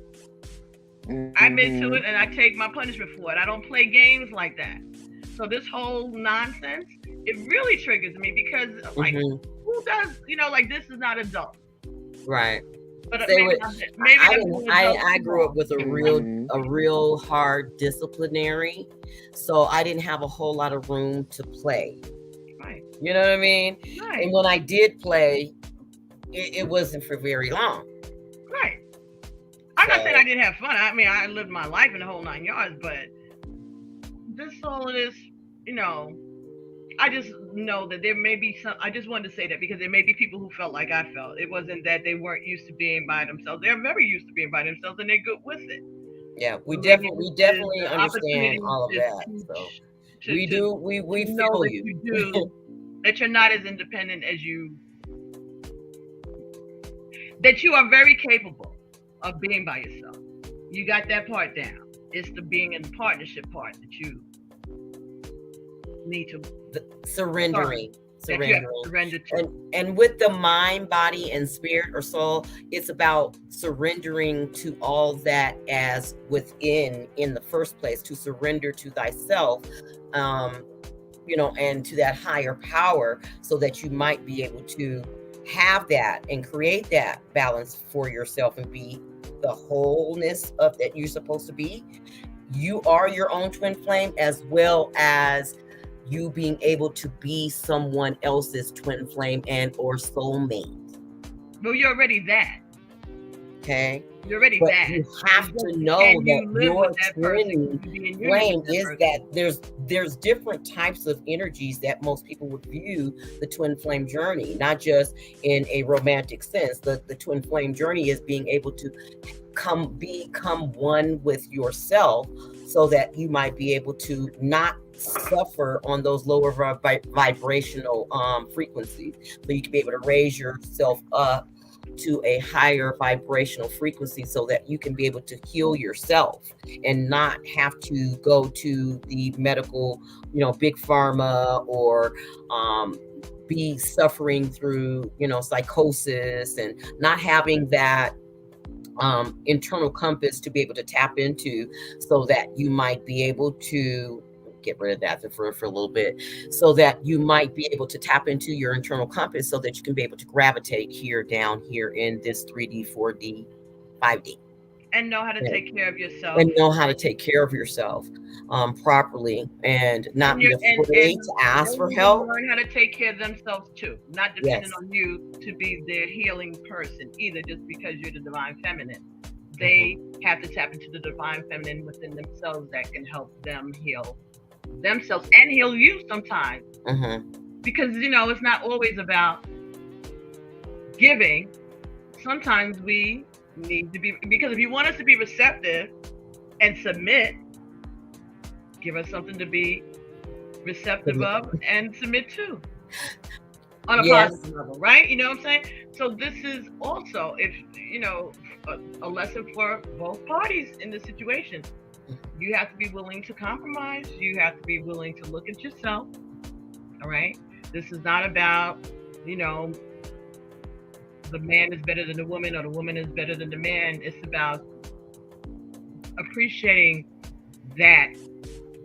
I admit to it and I take my punishment for it. I don't play games like that. So this whole nonsense, it really triggers me because like who does, like this is not adult. Right. But I grew up with a real hard disciplinary, so I didn't have a whole lot of room to play. Right. You know what I mean? Right. And when I did play, it wasn't for very long. Right. I'm not saying I didn't have fun. I mean, I lived my life in the whole 9 yards, but all of this, I just know that there may be I just wanted to say that because there may be people who felt like I felt. It wasn't that they weren't used to being by themselves. They're very used to being by themselves and they're good with it. Yeah, we definitely understand all of that. So we feel you. That you're not as independent as that you are very capable of being by yourself. You got that part down. It's the being in partnership part that you need to surrendering to. And with the mind, body, and spirit or soul, it's about surrendering to all that as within in the first place, to surrender to thyself, and to that higher power, so that you might be able to have that and create that balance for yourself and be the wholeness of that you're supposed to be, you are your own twin flame, as well as you being able to be someone else's twin flame and or soulmate. Well, you're already that. Okay. You're already But that. you have to know that your twin flame is that there's different types of energies that most people would view the twin flame journey, not just in a romantic sense. The twin flame journey is being able to become one with yourself, so that you might be able to not suffer on those lower vibrational frequencies, so you can be able to raise yourself up to a higher vibrational frequency, so that you can be able to heal yourself and not have to go to the medical, big pharma, or be suffering through, psychosis, and not having that internal compass to be able to tap into, so that you might be able to get rid of that for a little bit, so that you might be able to tap into your internal compass, so that you can be able to gravitate down here in this 3D, 4D, 5D. And know how to take care of yourself. And know how to take care of yourself properly, and not be afraid to ask for help. Learn how to take care of themselves too, not depending on you to be their healing person either, just because you're the divine feminine. They have to tap into the divine feminine within themselves that can help them heal themselves and heal you sometimes. Because, it's not always about giving. Sometimes we need to be, because if you want us to be receptive and submit, give us something to be receptive of and submit to on a positive level, right? You know what I'm saying? So this is also, if a lesson for both parties in this situation. You have to be willing to compromise. You have to be willing to look at yourself. All right. This is not about, the man is better than the woman or the woman is better than the man. It's about appreciating that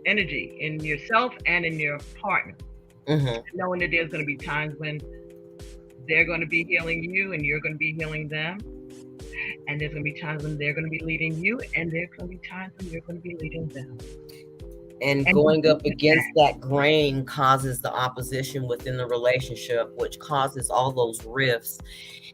energy in yourself and in your partner. Knowing that there's going to be times when they're going to be healing you and you're going to be healing them. And there's going to be times when they're going to be leading you, and there's going to be times when you're going to be leading them. And going up against that grain causes the opposition within the relationship, which causes all those rifts.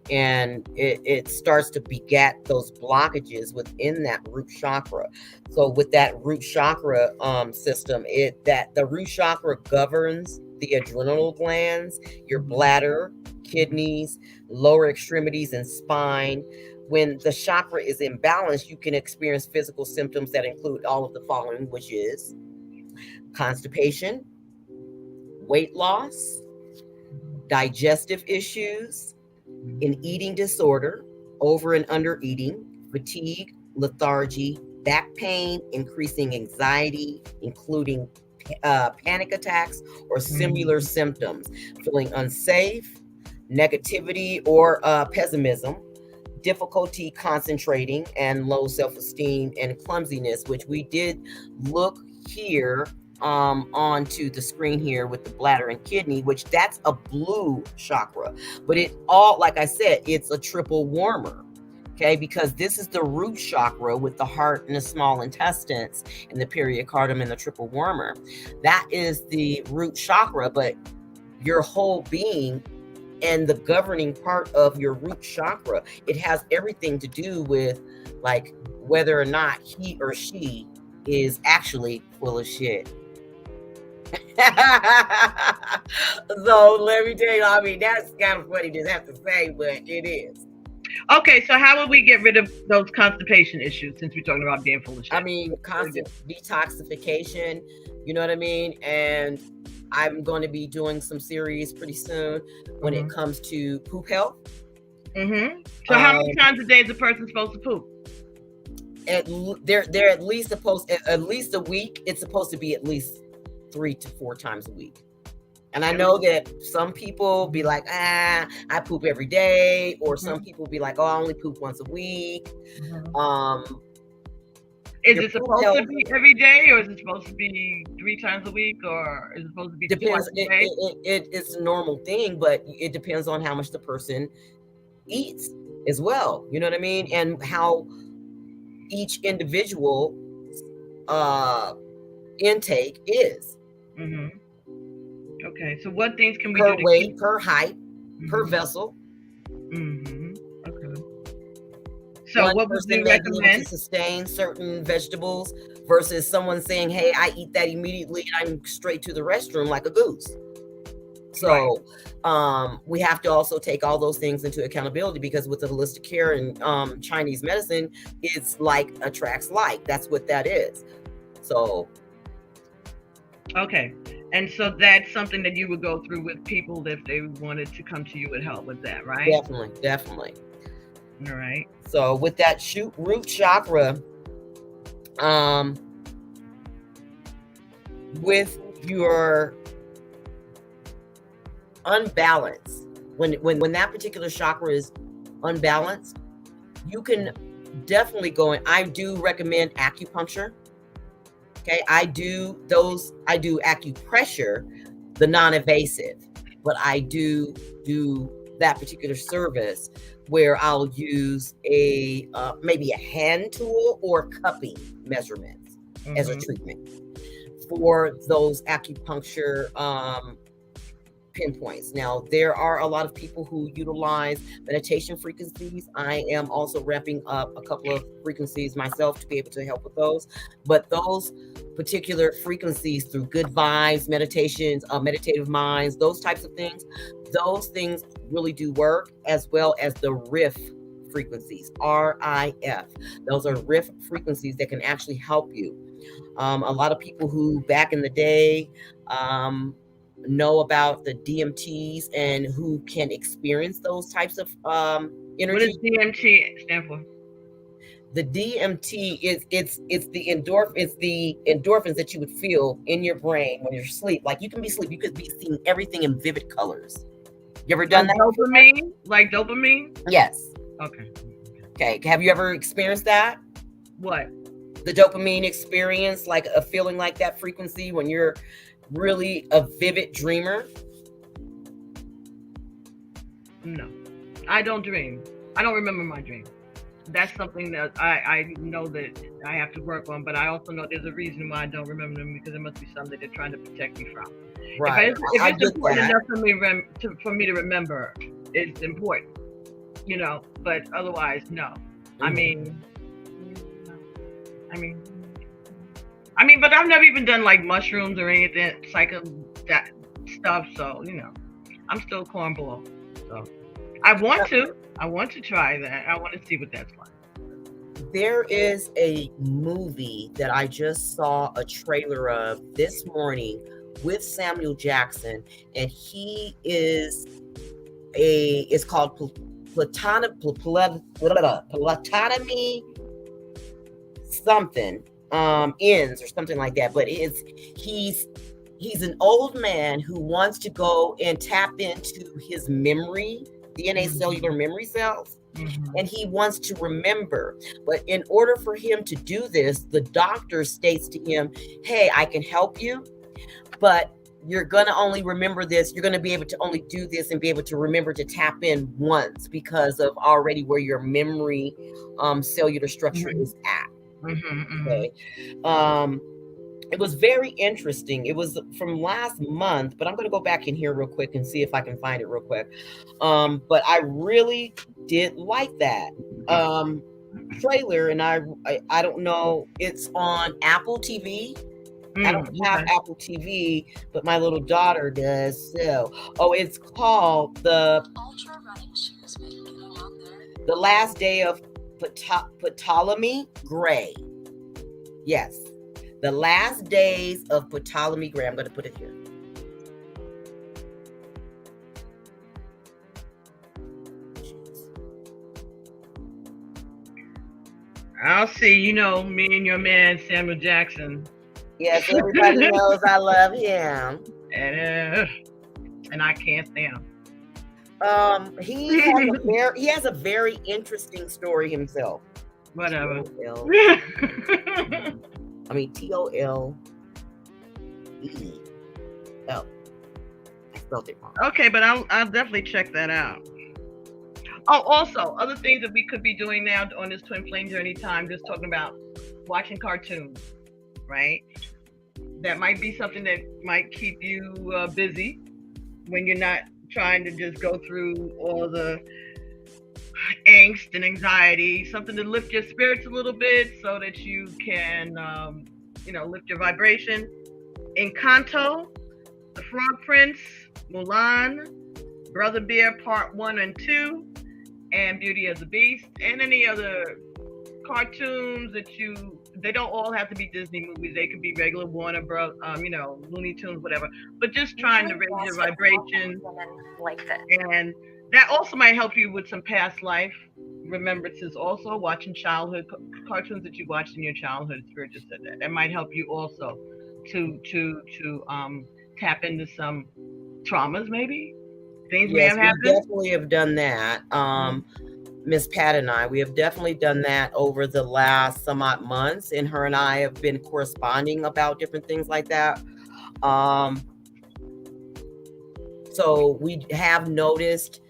And it starts to beget those blockages within that root chakra. So with that root chakra system, the root chakra governs the adrenal glands, your bladder, kidneys, lower extremities, and spine. When the chakra is imbalanced, you can experience physical symptoms that include all of the following, which is constipation, weight loss, digestive issues, an eating disorder, over and under eating, fatigue, lethargy, back pain, increasing anxiety, including panic attacks or similar symptoms, feeling unsafe, negativity or pessimism, difficulty concentrating, and low self-esteem and clumsiness, which we did look here onto the screen here with the bladder and kidney, which that's a blue chakra, but it all, like I said, it's a triple warmer. Okay, because this is the root chakra with the heart and the small intestines and the pericardium and the triple warmer. That is the root chakra, but your whole being and the governing part of your root chakra, it has everything to do with like whether or not he or she is actually full of shit. So let me tell you, I mean, that's kind of funny to have to say, but it is. Okay, so how would we get rid of those constipation issues, since we're talking about being full of shit? I mean, constant detoxification, you know what I mean? And I'm going to be doing some series pretty soon when it comes to poop health. So how many times a day is a person supposed to poop? They're at least supposed, at least a week. It's supposed to be at least 3 to 4 times a week. And I know that some people be like, I poop every day. Or some people be like, oh, I only poop once a week. Is it supposed to be every day, or is it supposed to be 3 times a week, or is it supposed to be depends. twice a day? It's a normal thing, but it depends on how much the person eats as well. You know what I mean? And how each individual intake is. Mm-hmm. Okay, so what things can we per do weight, per height, per Mhm. vessel. Mm-hmm. Okay. So One what would person you may be able recommend? to sustain certain vegetables versus someone saying, "Hey, I eat that immediately and I'm straight to the restroom like a goose." So we have to also take all those things into accountability, because with the holistic care and Chinese medicine, it's like attracts like. That's what that is. So Okay. And so that's something that you would go through with people if they wanted to come to you and help with that, right? definitely. All right. So with that root chakra, with your unbalance, when that particular chakra is unbalanced, you can definitely go in. I do recommend acupuncture. Okay, I do acupressure, the non-invasive, but I do that particular service where I'll use a maybe a hand tool or cupping measurements as a treatment for those acupuncture pinpoints. Now, there are a lot of people who utilize meditation frequencies. I am also ramping up a couple of frequencies myself to be able to help with those. But those particular frequencies through good vibes, meditations, meditative minds, those types of things, those things really do work, as well as the riff frequencies, RIF. Those are riff frequencies that can actually help you. A lot of people who back in the day know about the DMTs and who can experience those types of energy. What does DMT stand for? The DMT is it's the endorphins that you would feel in your brain when you're asleep. Like you can be asleep, you could be seeing everything in vivid colors. You ever done that? Dopamine? Like dopamine? Yes. Okay. Okay. Have you ever experienced that? What? The dopamine experience, like a feeling like that frequency when you're really a vivid dreamer? No, I don't dream. I don't remember my dream. That's something that I know that I have to work on, but I also know there's a reason why I don't remember them, because it must be something they're trying to protect me from. Right. If it's important enough for me to remember, it's important, you know, but otherwise, no. I mean, but I've never even done like mushrooms or anything, that stuff. So, you know, I'm still cornball. So I want to try that. I want to see what that's like. There is a movie that I just saw a trailer of this morning with Samuel Jackson, and he is it's called Platatomy something ends or something like that, but he's an old man who wants to go and tap into his memory, DNA cellular memory cells, and he wants to remember. But in order for him to do this, the doctor states to him, "Hey, I can help you, but you're gonna only remember this. You're gonna be able to only do this and be able to remember to tap in once, because of already where your memory cellular structure is at." Okay. It was very interesting. It was from last month, but I'm going to go back in here real quick and see if I can find it real quick. But I really did like that trailer, and I don't know. It's on Apple TV. I don't have Apple TV, but my little daughter does. So, it's called The Last Day of Ptolemy Gray. Yes. The Last Days of Ptolemy Gray. I'm going to put it here. I'll see. You know, me and your man, Samuel Jackson. Yes, everybody knows I love him. And I can't stand him. He has a very interesting story himself. Whatever. T-O-L. I mean, T-O-L-E-E-L. I spelled it wrong. Okay, but I'll definitely check that out. Oh, also, other things that we could be doing now on this twin flame journey time, just talking about watching cartoons, right? That might be something that might keep you busy when you're not trying to just go through all the angst and anxiety. Something to lift your spirits a little bit so that you can, lift your vibration. Encanto, The Frog Prince, Mulan, Brother Bear Part 1 and 2, and Beauty of the Beast, and any other cartoons that they don't all have to be Disney movies. They could be regular Warner Bros, Looney Tunes, whatever. But just trying to raise your vibration. Like that. And that also might help you with some past life remembrances. Also, watching childhood cartoons that you watched in your childhood. Spirit just said that. That might help you also to tap into some traumas, maybe. Things may have happened. We definitely have done that. Miss Pat and I, we have definitely done that over the last some odd months, and her and I have been corresponding about different things like that. So we have noticed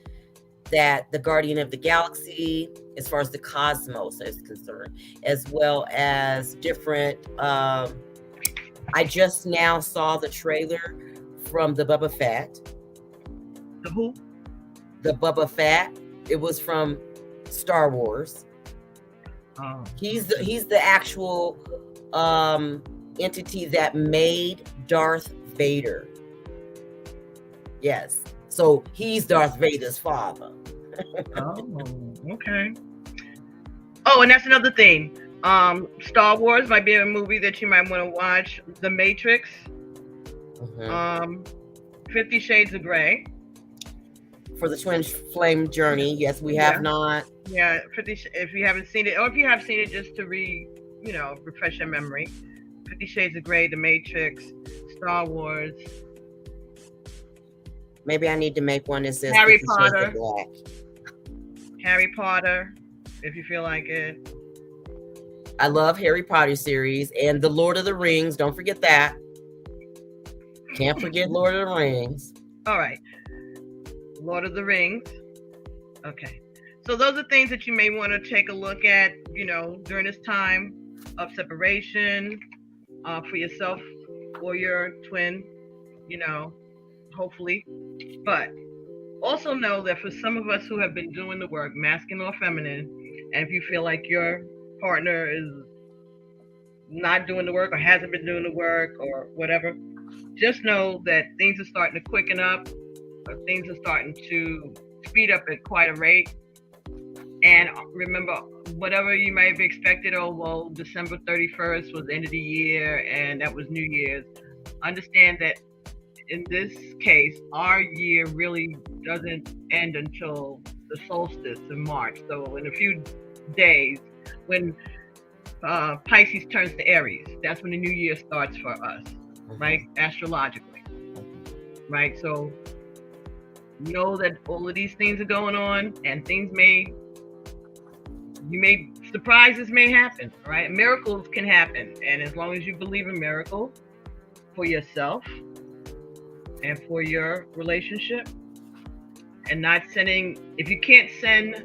that the Guardian of the Galaxy, as far as the cosmos is concerned, as well as different, I just now saw the trailer from the Boba Fett. The who? The Boba Fett. It was from Star Wars. Oh. He's the actual entity that made Darth Vader. Yes. So he's Darth Vader's father. Oh, okay. Oh, and that's another thing. Star Wars might be a movie that you might want to watch. The Matrix. 50 Shades of Grey. For the twin flame journey, yes, we have not. Yeah, if you haven't seen it, or if you have seen it, just to refresh your memory. 50 Shades of Grey, The Matrix, Star Wars. Maybe I need to make one that says Harry 50 Shades Potter. of Black. Harry Potter, if you feel like it. I love Harry Potter series and the Lord of the Rings. Don't forget that. Can't forget Lord of the Rings. All right. Lord of the Rings. Okay. So those are things that you may want to take a look at, during this time of separation, for yourself or your twin, hopefully. But also know that for some of us who have been doing the work, masculine or feminine, and if you feel like your partner is not doing the work or hasn't been doing the work or whatever, just know that things are starting to quicken up. Things are starting to speed up at quite a rate. And remember, whatever you might have expected, December 31st was the end of the year and that was New Year's. Understand that in this case, our year really doesn't end until the solstice in March. So in a few days, when Pisces turns to Aries, that's when the new year starts for us, right? Astrologically, right? So know that all of these things are going on, and surprises may happen, right? Miracles can happen, and as long as you believe in miracles for yourself and for your relationship, and not sending, if you can't send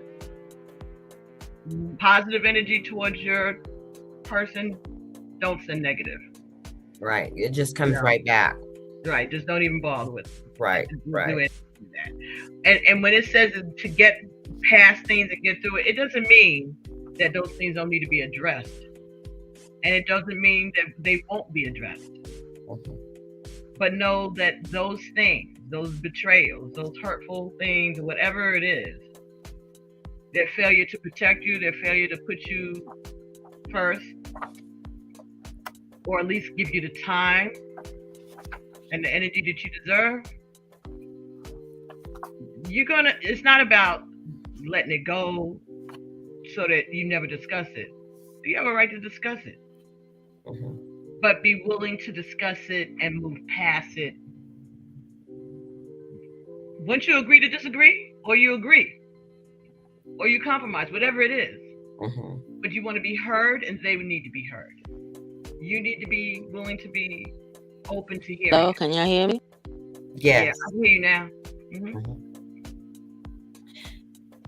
positive energy towards your person, don't send negative. Right. It just comes right back. Right. Just don't even bother with it. Right. Right. And when it says to get past things and get through it, it doesn't mean that those things don't need to be addressed. And it doesn't mean that they won't be addressed. But know that those things, those betrayals, those hurtful things, whatever it is, their failure to protect you, their failure to put you first, or at least give you the time and the energy that you deserve, it's not about letting it go so that you never discuss it. You have a right to discuss it. But be willing to discuss it and move past it. Once you agree to disagree, or you agree, or you compromise, whatever it is, But you want to be heard, and they would need to be heard. You need to be willing to be open to hearing. Hello, can y'all hear me? Yes. Yeah, I hear you now.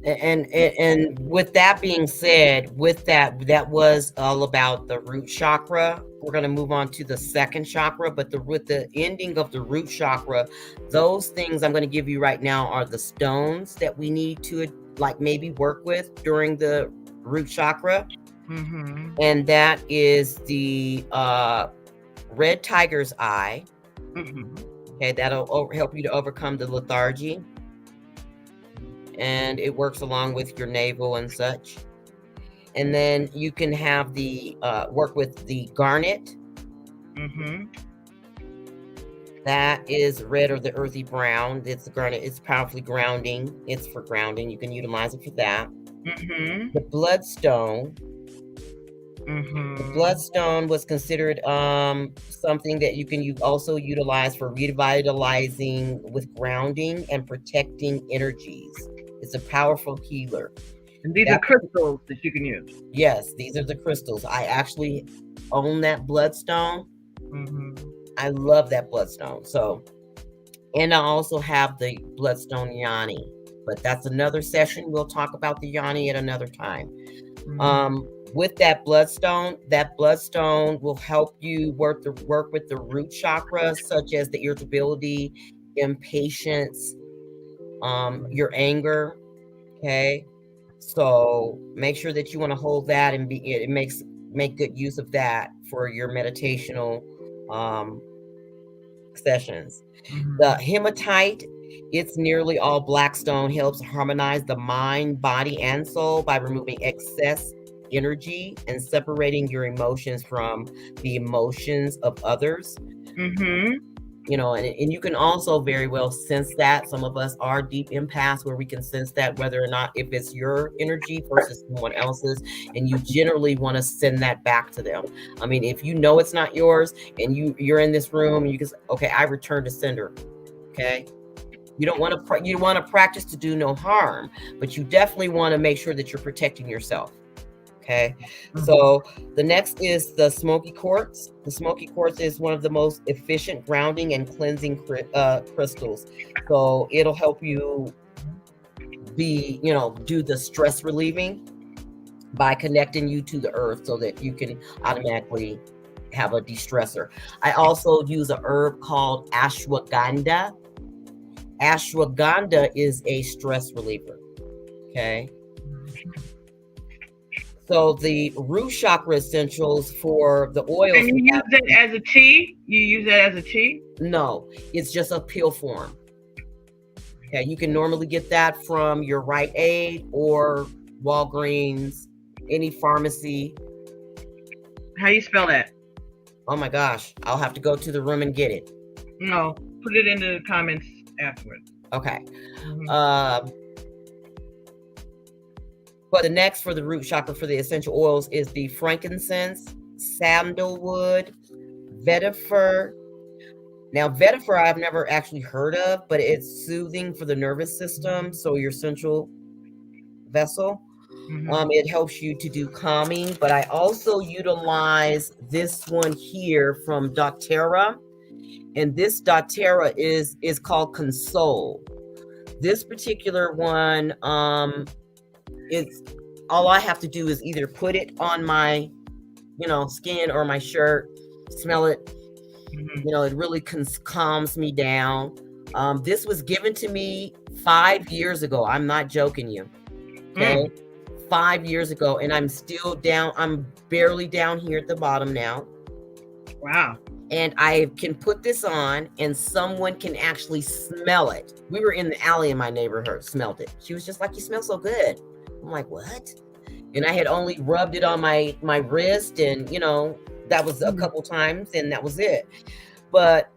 And with that being said, with that was all about the root chakra. We're going to move on to the second chakra, but with the ending of the root chakra, those things I'm going to give you right now are the stones that we need to like maybe work with during the root chakra. And that is the red tiger's eye. Okay, that'll help you to overcome the lethargy. And it works along with your navel and such. And then you can have the work with the garnet. That is red or the earthy brown. It's the garnet. It's powerfully grounding. It's for grounding. You can utilize it for that. The bloodstone. The bloodstone was considered something that you can also utilize for revitalizing with grounding and protecting energies. It's a powerful healer. And these are crystals that you can use. Yes, these are the crystals. I actually own that bloodstone. I love that bloodstone. So, and I also have the bloodstone yoni, but that's another session. We'll talk about the yoni at another time. With that bloodstone will help you work with the root chakra, such as the irritability, impatience, your anger. Okay, so make sure that you want to hold that and make good use of that for your meditational sessions. The hematite, it's nearly all black stone, helps harmonize the mind, body, and soul by removing excess energy and separating your emotions from the emotions of others. You know, and you can also very well sense that. Some of us are deep empaths where we can sense that, whether or not if it's your energy versus someone else's, and you generally want to send that back to them. I mean, if you know it's not yours and you're in this room and you can say, okay, I return to sender. Okay, you don't want to you want to practice to do no harm, but you definitely want to make sure that you're protecting yourself. Okay, so the next is the smoky quartz. The smoky quartz is one of the most efficient grounding and cleansing crystals. So it'll help you do the stress relieving by connecting you to the earth so that you can automatically have a de-stressor. I also use a herb called ashwagandha. Ashwagandha is a stress reliever. Okay. So the root chakra essentials for the oils. And you use it as a tea? You use it as a tea? No, it's just a pill form. Okay, you can normally get that from your Rite Aid or Walgreens, any pharmacy. How you spell that? Oh my gosh, I'll have to go to the room and get it. No, put it in the comments afterwards. Okay. But the next for the root chakra for the essential oils is the frankincense, sandalwood, vetiver. Now, vetiver I've never actually heard of, but it's soothing for the nervous system, so your central vessel. It helps you to do calming, but I also utilize this one here from doTERRA, and this doTERRA is called Console. This particular one, it's all I have to do is either put it on my, skin or my shirt, smell it. It really calms me down. This was given to me 5 years ago. I'm not joking you. Okay. 5 years ago, and I'm still down. I'm barely down here at the bottom now. Wow. And I can put this on and someone can actually smell it. We were in the alley in my neighborhood, smelled it. She was just like, you smell so good. I'm like, what? And I had only rubbed it on my wrist, and that was a couple times, and that was it. But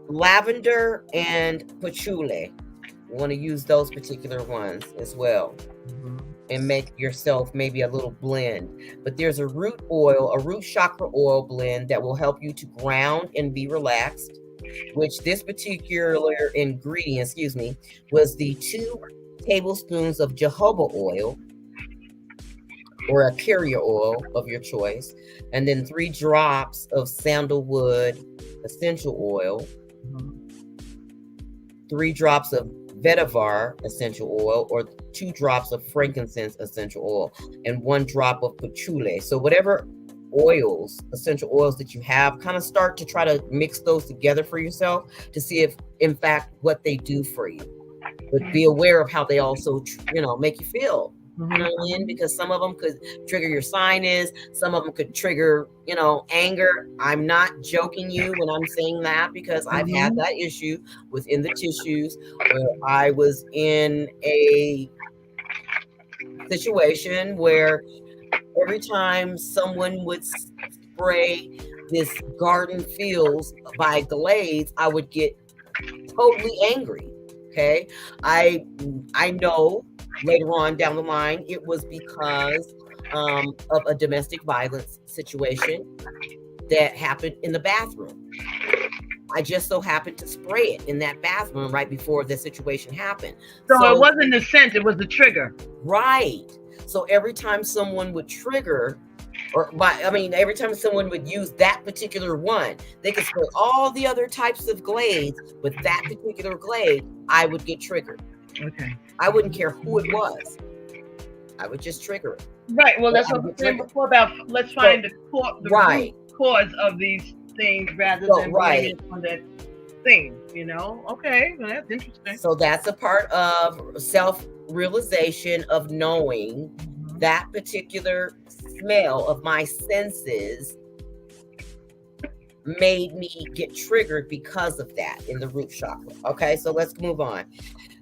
lavender and patchouli, you want to use those particular ones as well, and make yourself maybe a little blend. But there's a root chakra oil blend that will help you to ground and be relaxed, which this particular ingredient, was the 2 tablespoons of jojoba oil, or a carrier oil of your choice, and then 3 drops of sandalwood essential oil, 3 drops of vetiver essential oil, or 2 drops of frankincense essential oil, and 1 drop of patchouli. So whatever oils, essential oils that you have, kind of start to try to mix those together for yourself to see if, in fact, what they do for you. But be aware of how they also, make you feel. You know what I mean? Because some of them could trigger your sinus. Some of them could trigger, anger. I'm not joking you when I'm saying that, because I've had that issue within the tissues where I was in a situation where every time someone would spray this garden fields by Glades, I would get totally angry. Okay. I know later on down the line, it was because of a domestic violence situation that happened in the bathroom. I just so happened to spray it in that bathroom right before the situation happened. So it wasn't the scent, it was the trigger. Right. So every time someone would trigger, every time someone would use that particular one, they could spray all the other types of Glades, but that particular Glade, I would get triggered. Okay. I wouldn't care who it was. I would just trigger it. Right. Well, that's what we said before about let's find the root cause of these things rather than blaming it on that thing, Okay, well, that's interesting. So that's a part of self-realization of knowing that particular smell of my senses made me get triggered because of that in the root chakra. Okay, so let's move on.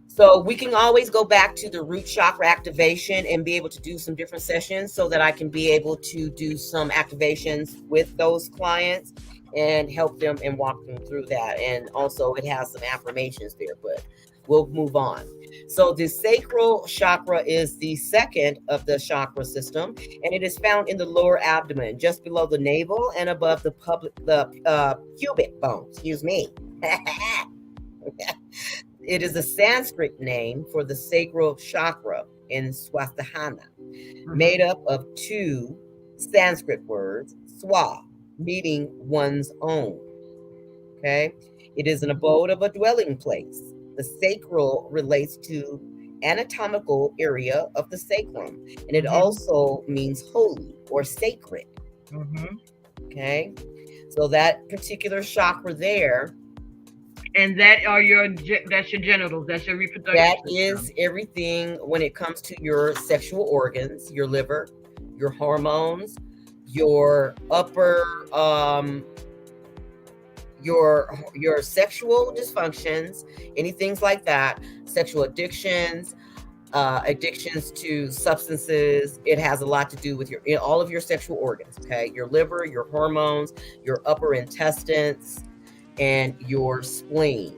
So we can always go back to the root chakra activation and be able to do some different sessions so that I can be able to do some activations with those clients and help them and walk them through that. And also it has some affirmations there, but we'll move on. So the sacral chakra is the second of the chakra system, and it is found in the lower abdomen, just below the navel and above the pubic bone. Excuse me. It is a Sanskrit name for the sacral chakra in Swasthana, made up of 2 Sanskrit words, swa, meaning one's own. Okay. It is an abode of a dwelling place. The sacral relates to anatomical area of the sacrum, and it also means holy or sacred. Okay. So that particular chakra there, and that's your genitals, that's your reproductive that system. Is everything when it comes to your sexual organs, your liver, your hormones, your upper your sexual dysfunctions, any things like that, sexual addictions, addictions to substances. It has a lot to do with all of your sexual organs. Okay, your liver, your hormones, your upper intestines, and your spleen.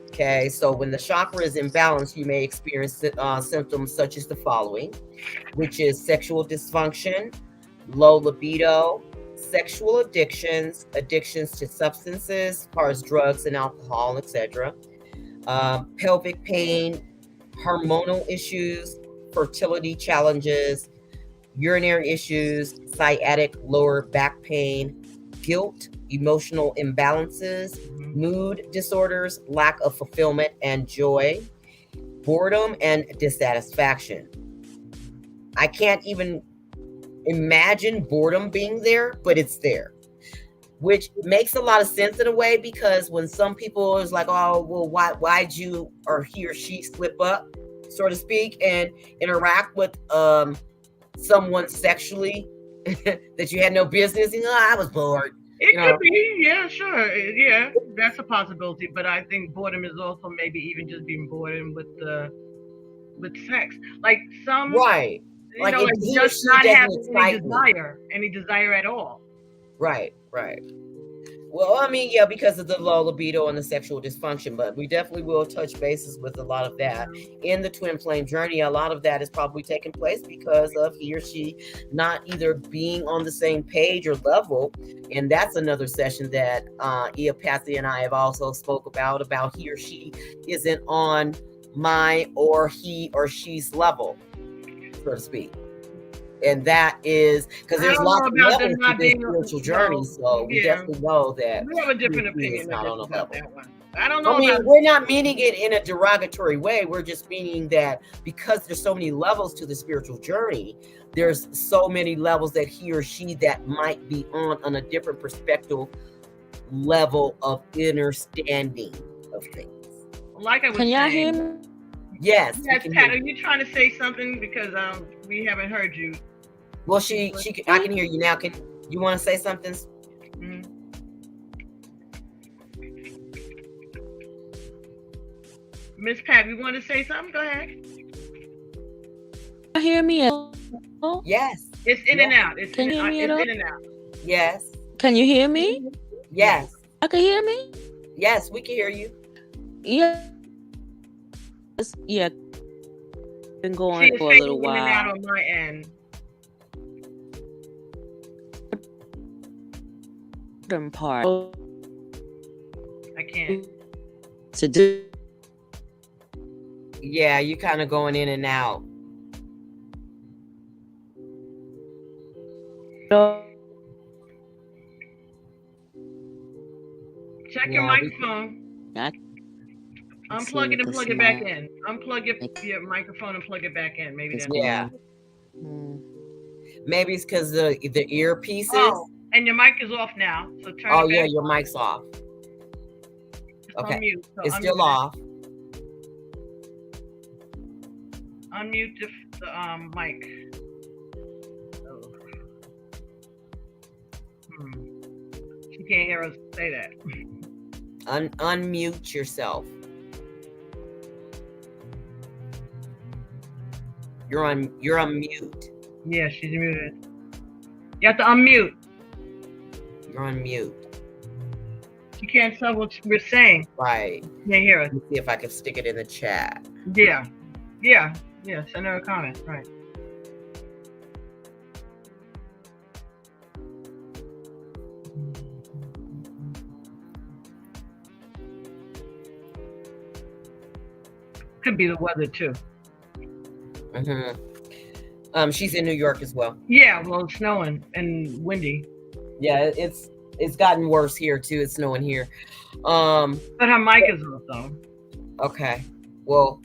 Okay, so when the chakra is imbalanced, you may experience symptoms such as the following, which is sexual dysfunction, low libido, sexual addictions to substances, as far as drugs and alcohol, etc., pelvic pain, hormonal issues, fertility challenges, urinary issues, sciatic lower back pain, guilt, emotional imbalances, mood disorders, lack of fulfillment and joy, boredom and dissatisfaction. I can't even imagine boredom being there, but it's there, which makes a lot of sense in a way, because when some people is like, oh, well, why'd you or he or she slip up, so to speak, and interact with someone sexually that you had no business, I was bored. It could be, yeah, sure. Yeah, that's a possibility. But I think boredom is also maybe even just being bored with sex. Like some, right. Like just not having any desire at all. Right. Well, yeah, because of the low libido and the sexual dysfunction, but we definitely will touch bases with a lot of that in the twin flame journey. A lot of that is probably taking place because of he or she not either being on the same page or level. And that's another session that Patsy and I have also spoke about he or she isn't on my or he or she's level, so to speak. And that is because I there's don't lots know of about them levels to not this being spiritual journey, so we yeah. definitely know that We have a different he is opinion not on a about level. that one. I don't know I mean, about we're not meaning it in a derogatory way. We're just meaning that because there's so many levels to the spiritual journey, there's so many levels that he or she that might be on a different perspective level of understanding of things. like I was Can y'all saying. hear me? Yes, we Yes, can Pat, hear are you. you trying to say something? Because we haven't heard you. Well, I can hear you now. Can you want to say something? Mhm. Miss Pat, you want to say something? Go ahead. Y'all hear me? Yes. It's in and out. It's Can you hear me at all? in and out. Yes. Can you hear me? Yes. I can hear me? Yes, we can hear you. Yeah. Yeah. Been going See, it's for a little fading in and out while. on my end. Part I can't. to do. Yeah, you kind of going in and out. Check Yeah, your microphone. Unplug it and plug it back in. Unplug your microphone and plug it back in. Maybe that's Yeah. Maybe it's because the earpieces. Oh, and your mic is off now. So turn Oh it back yeah, your mic's off. It's Okay. on mute. So It's still off. Unmute the mic. She can't hear us say that. Unmute yourself. You're on mute. Yeah, she's muted. You have to unmute. You're on mute. She can't tell what we're saying. Right. Can't hear us. Let me see if I can stick it in the chat. Yeah. Send her a comment. Right. Could be the weather too. She's in New York as well. Yeah, well, it's snowing and windy. Yeah, it's gotten worse here too. It's snowing here. But her mic is off though. Okay. Well,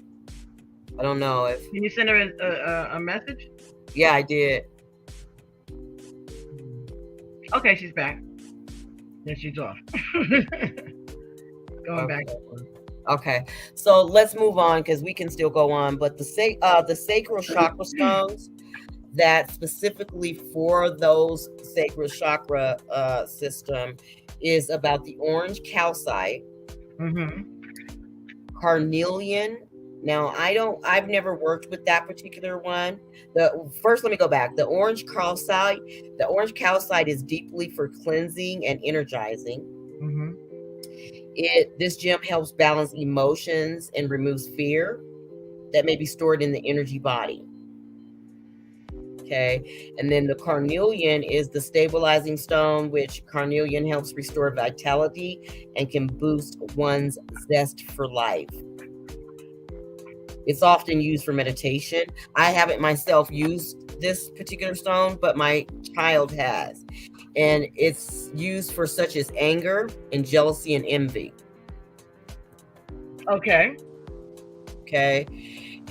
I don't know if. Can you send her a message? Yeah, I did. Okay, she's back. Then she's off. Going back. Okay, so let's move on because we can still go on. But the sacral chakra stones that specifically for those sacral chakra system is about the orange calcite, carnelian. Now I've never worked with that particular one. Let me go back. The orange calcite is deeply for cleansing and energizing. This gem helps balance emotions and removes fear that may be stored in the energy body. Okay, and then the carnelian is the stabilizing stone, which carnelian helps restore vitality and can boost one's zest for life. It's often used for meditation. I haven't myself used this particular stone, but my child has. And it's used for such as anger and jealousy and envy. Okay.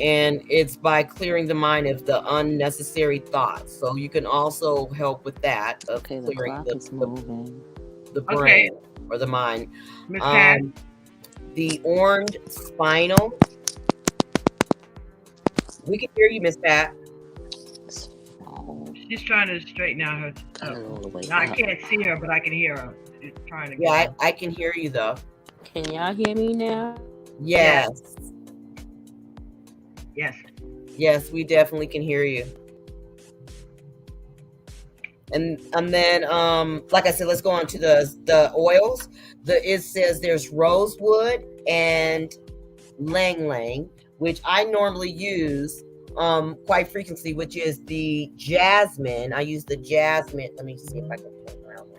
And it's by clearing the mind of the unnecessary thoughts. So you can also help with that of Okay, the clearing clock is moving. the brain or the mind. Miss Pat. The orange spinal. We can hear you, Miss Pat. She's trying to straighten out her. Now, I can't see her, but I can hear her. She's trying to. Yeah, I can hear you though. Can y'all hear me now? Yes. Yes, we definitely can hear you. And then, like I said, let's go on to the oils. It says there's rosewood and lang lang, which I normally use quite frequently, which is the jasmine. I use the jasmine. Let me see if I can put it around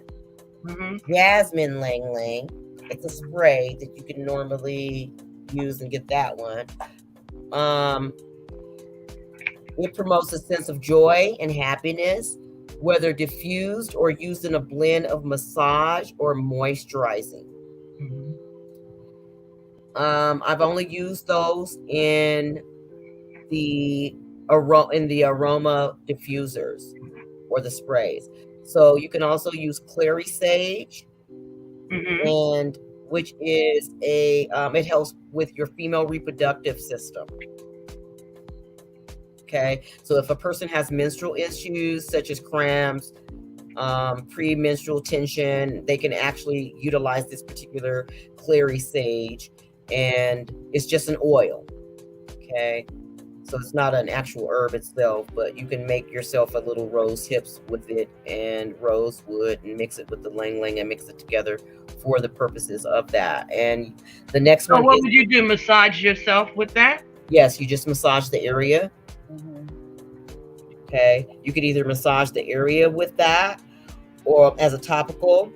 there. Jasmine lang lang. It's a spray that you can normally use and get that one. It promotes a sense of joy and happiness, whether diffused or used in a blend of massage or moisturizing. Mm-hmm. I've only used those in the aroma diffusers or the sprays. So you can also use clary sage, Mm-hmm. and which is it helps with your female reproductive system. Okay, so if a person has menstrual issues such as cramps, premenstrual tension, they can actually utilize this particular clary sage, and it's just an oil. Okay, so it's not an actual herb itself, but you can make yourself a little rose hips with it and rosewood and mix it with the lang lang and mix it together for the purposes of that. And the next So one what is, would you do? Massage yourself with that? yes, you just massage the area. Mm-hmm. Okay, you could either massage the area with that, or as a topical,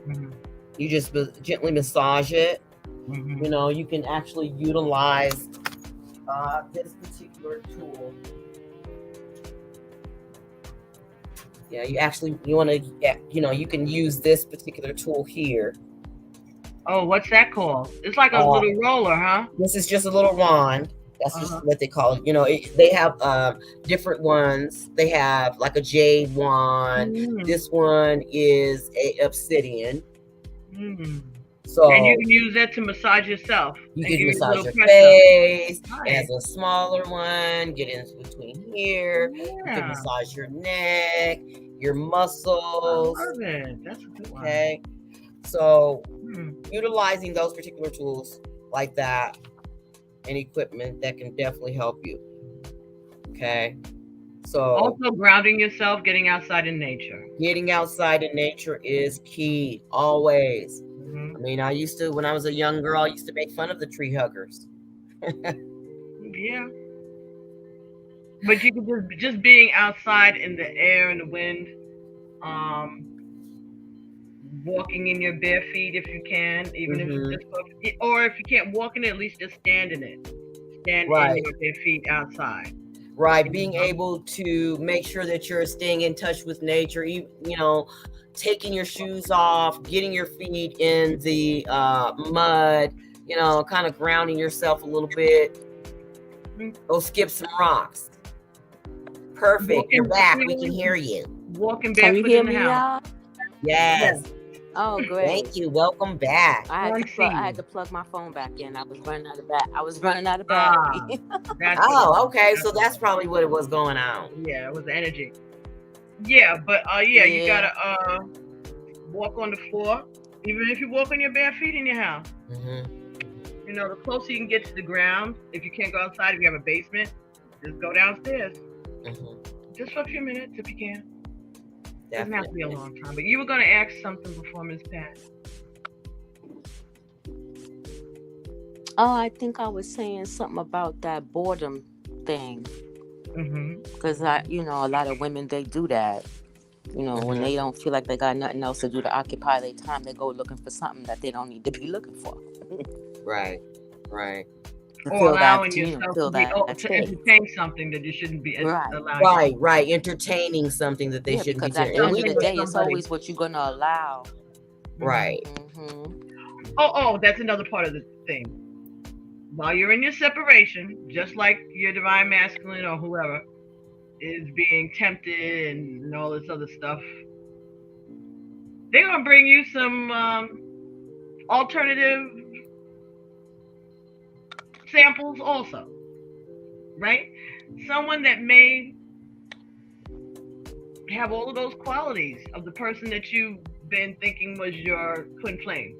Mm-hmm. you just gently massage it. Mm-hmm. You know, you can actually utilize this particular tool. Yeah, you want to, you can use this particular tool here. Oh, what's that called? It's like a little roller, huh? This is just a little wand. That's just what they call it. You know, they have different ones. They have like a jade wand. Mm-hmm. This one is a obsidian. Mm-hmm. So, and you can use that to massage yourself. You can massage your face. Nice. It has a smaller one. Get in between here. Yeah. You can massage your neck, your muscles. I love it. That's a good one. Okay. So, utilizing those particular tools like that and equipment, that can definitely help you. Okay. So, also grounding yourself, getting outside in nature. Getting outside in nature is key, always. I mean, when I was a young girl, I used to make fun of the tree huggers. Yeah. But you can just being outside in the air and the wind, walking in your bare feet if you can, even if it's just, or if you can't walk in it, at least just stand in it. Stand in your bare feet outside. Right. Being able to make sure that you're staying in touch with nature, taking your shoes off, getting your feet in the mud, kind of grounding yourself a little bit. Go skip some rocks. Perfect. You're back. We can hear you. Walking barefoot in the house. Yes. Oh, great. Thank you. Welcome back. I had to plug my phone back in. I was running out of battery. Okay. So that's probably what it was going on. Yeah, it was the energy. Yeah, but you gotta walk on the floor, even if you walk on your bare feet in your house. Mm-hmm. The closer you can get to the ground. If you can't go outside, if you have a basement, just go downstairs. Mm-hmm. Just for a few minutes if you can. Definitely. It doesn't have to be a long time. But you were going to ask something before Ms. Pat. Oh, I think I was saying something about that boredom thing. Because a lot of women, they do that. When they don't feel like they got nothing else to do to occupy their time, they go looking for something that they don't need to be looking for. Right. Or allowing yourself to entertain something that you shouldn't be allowing. Right. Entertaining something that they shouldn't be. Because at the end of the day, it's always what you're going to allow. Right. Mm-hmm. Oh, that's another part of the thing. While you're in your separation, just like your divine masculine or whoever is being tempted and all this other stuff, they're going to bring you some alternative samples also, right? Someone that may have all of those qualities of the person that you've been thinking was your twin flame,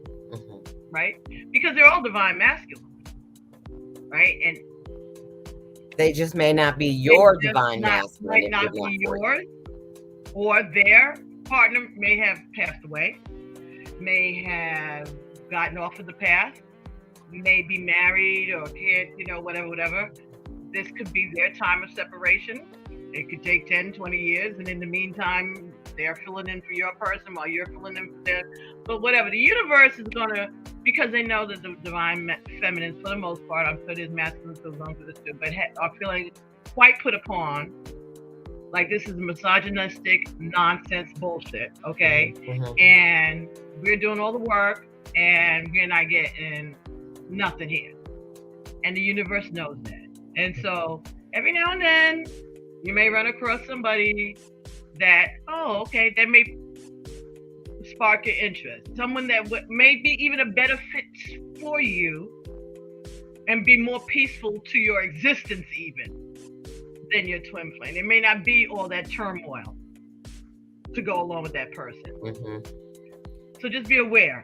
right? Because they're all divine masculine, right? And they just may not be your divine masculine. Might not be yours, or their partner may have passed away, may have gotten off of the path, may be married or kid, whatever. This could be their time of separation. It could take 10, 20 years. And in the meantime, they're filling in for your person while you're filling in for theirs. But whatever, the universe is going to, because they know that the divine feminines, for the most part, I'm sure there's masculines who run for this too, but are feeling quite put upon. Like, this is misogynistic nonsense bullshit, okay? And we're doing all the work and we're not getting nothing here. And the universe knows that. And so every now and then you may run across somebody that, oh, okay, that may spark your interest. Someone that may be even a better fit for you and be more peaceful to your existence even than your twin flame. It may not be all that turmoil to go along with that person. So just be aware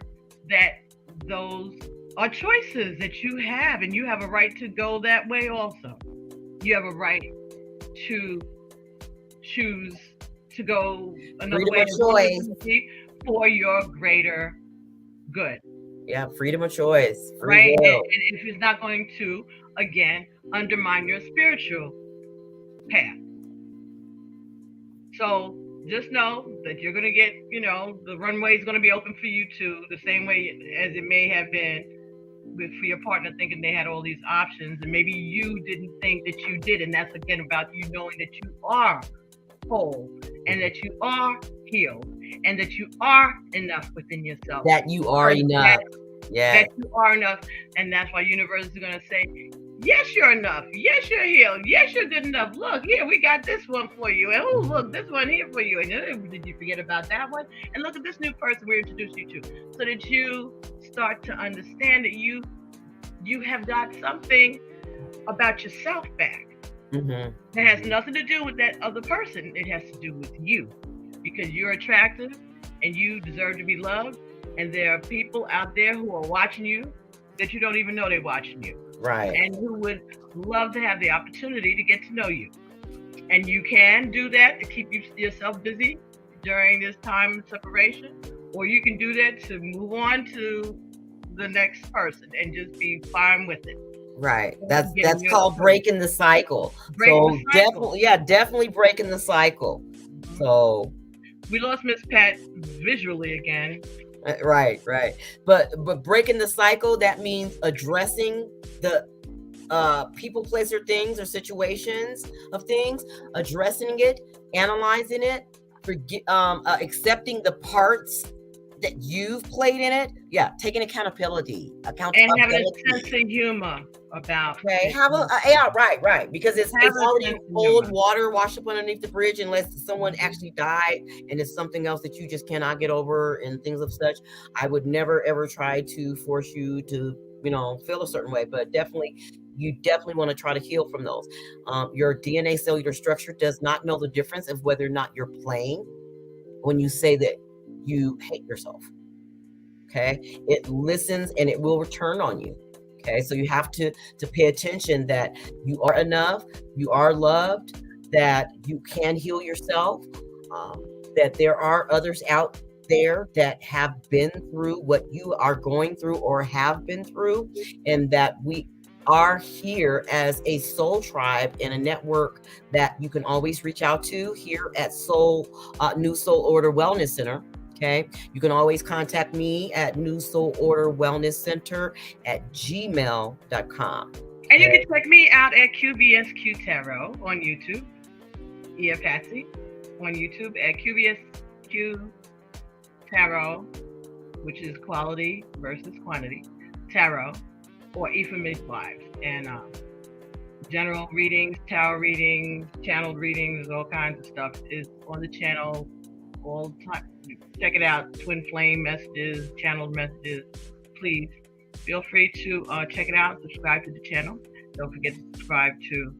that those are choices that you have, and you have a right to go that way also. You have a right to choose to go another way for your greater good. Yeah, freedom of choice. Right? And if it's not going to, again, undermine your spiritual path. So just know that you're going to get, the runway is going to be open for you too, the same way as it may have been for your partner, thinking they had all these options, and maybe you didn't think that you did. And that's again about you knowing that you are whole and that you are healed and that you are enough within yourself. That you are enough. That you are enough. And that's why universe is going to say, yes, you're enough. Yes, you're healed. Yes, you're good enough. Look, here, we got this one for you. And oh, look, this one here for you. And did you forget about that one? And look at this new person we introduced you to. So that you start to understand that you have got something about yourself back. It has nothing to do with that other person. It has to do with you. Because you're attractive and you deserve to be loved. And there are people out there who are watching you that you don't even know they're watching you. Right. And who would love to have the opportunity to get to know you. And you can do that to keep yourself busy during this time of separation, or you can do that to move on to the next person and just be fine with it. Right. That's called breaking the cycle. Definitely breaking the cycle. So we lost Miss Pat visually again. Right. But breaking the cycle, that means addressing the people, place, or things or situations of things, addressing it, analyzing it, accepting the parts that you've played in it. Yeah, taking accountability. And having a sense of humor about right, because it's already old water washed up underneath the bridge, unless someone actually died and it's something else that you just cannot get over and things of such. I would never ever try to force you to feel a certain way, but you definitely want to try to heal from those. Your DNA cellular structure does not know the difference of whether or not you're playing when you say that you hate yourself. Okay, it listens and it will return on you. Okay, so you have to pay attention that you are enough, you are loved, that you can heal yourself, that there are others out there that have been through what you are going through or have been through, and that we are here as a soul tribe in a network that you can always reach out to here at New Soul Order Wellness Center. Okay, you can always contact me at New Soul Order Wellness Center at gmail.com. And you can check me out at QVSQTarot on YouTube. Patsy on YouTube at QVSQTarot, which is quality versus quantity tarot, or Ephraim Midwives. And general readings, tarot readings, channeled readings, all kinds of stuff is on the channel all the time. Check it out. Twin flame messages, channeled messages. Please feel free to check it out. Subscribe to the channel. Don't forget to subscribe to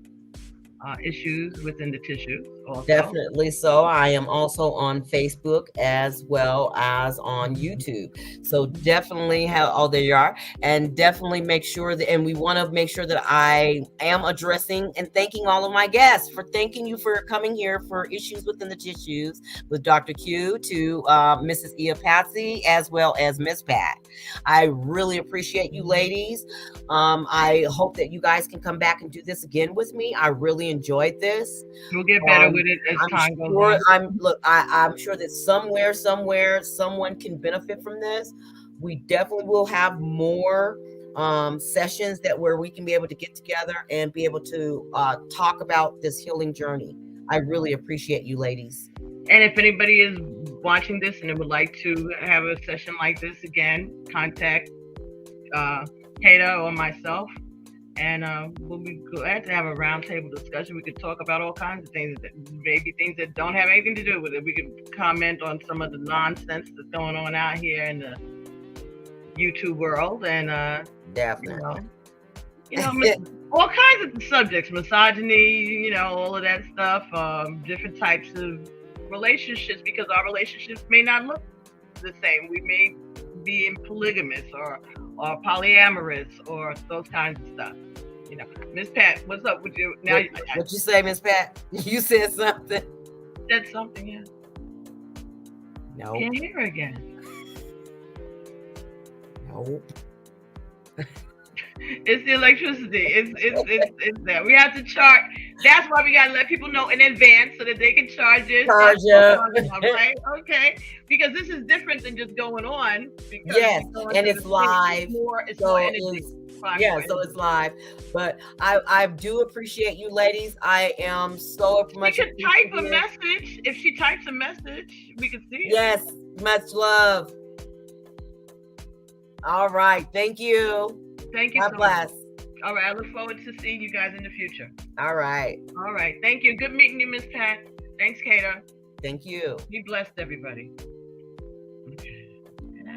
Issues Within the Tissues. Also. Definitely so. I am also on Facebook as well as on YouTube. So definitely there you are. And definitely make sure that, and we want to make sure that I am addressing and thanking all of my guests for thanking you for coming here for Issues Within the Tissues with Dr. Q, to Mrs. Patsy, as well as Miss Pat. I really appreciate you ladies. I hope that you guys can come back and do this again with me. I really enjoyed this. We'll get better with it as time goes on. I'm sure that somewhere someone can benefit from this. We definitely will have more sessions where we can be able to get together and be able to talk about this healing journey. I really appreciate you ladies. And if anybody is watching this and would like to have a session like this again, contact Kata or myself, and we'll be glad to have a roundtable discussion. We could talk about all kinds of things, maybe things that don't have anything to do with it. We can comment on some of the nonsense that's going on out here in the YouTube world, and Definitely. All kinds of subjects, misogyny, all of that stuff, different types of relationships, because our relationships may not look the same. We may be polygamous or polyamorous or those kinds of stuff. Miss Pat, what's up with you? Now, what you say, Miss Pat? You said something. Said something, yeah. No. Can't hear her again. Nope. It's the electricity. It's that. We have to charge. That's why we gotta let people know in advance so that they can charge it. Right? Okay. Because this is different than just going on. Yes, and it's live. It's more energy. So it's live. But I do appreciate you ladies. I am so much. We could type a message. If she types a message, we could see it. Yes, much love. All right. Thank you. Thank you. God bless. All right. I look forward to seeing you guys in the future. All right. Thank you. Good meeting you, Miss Pat. Thanks, Kata. Thank you. Be blessed, everybody.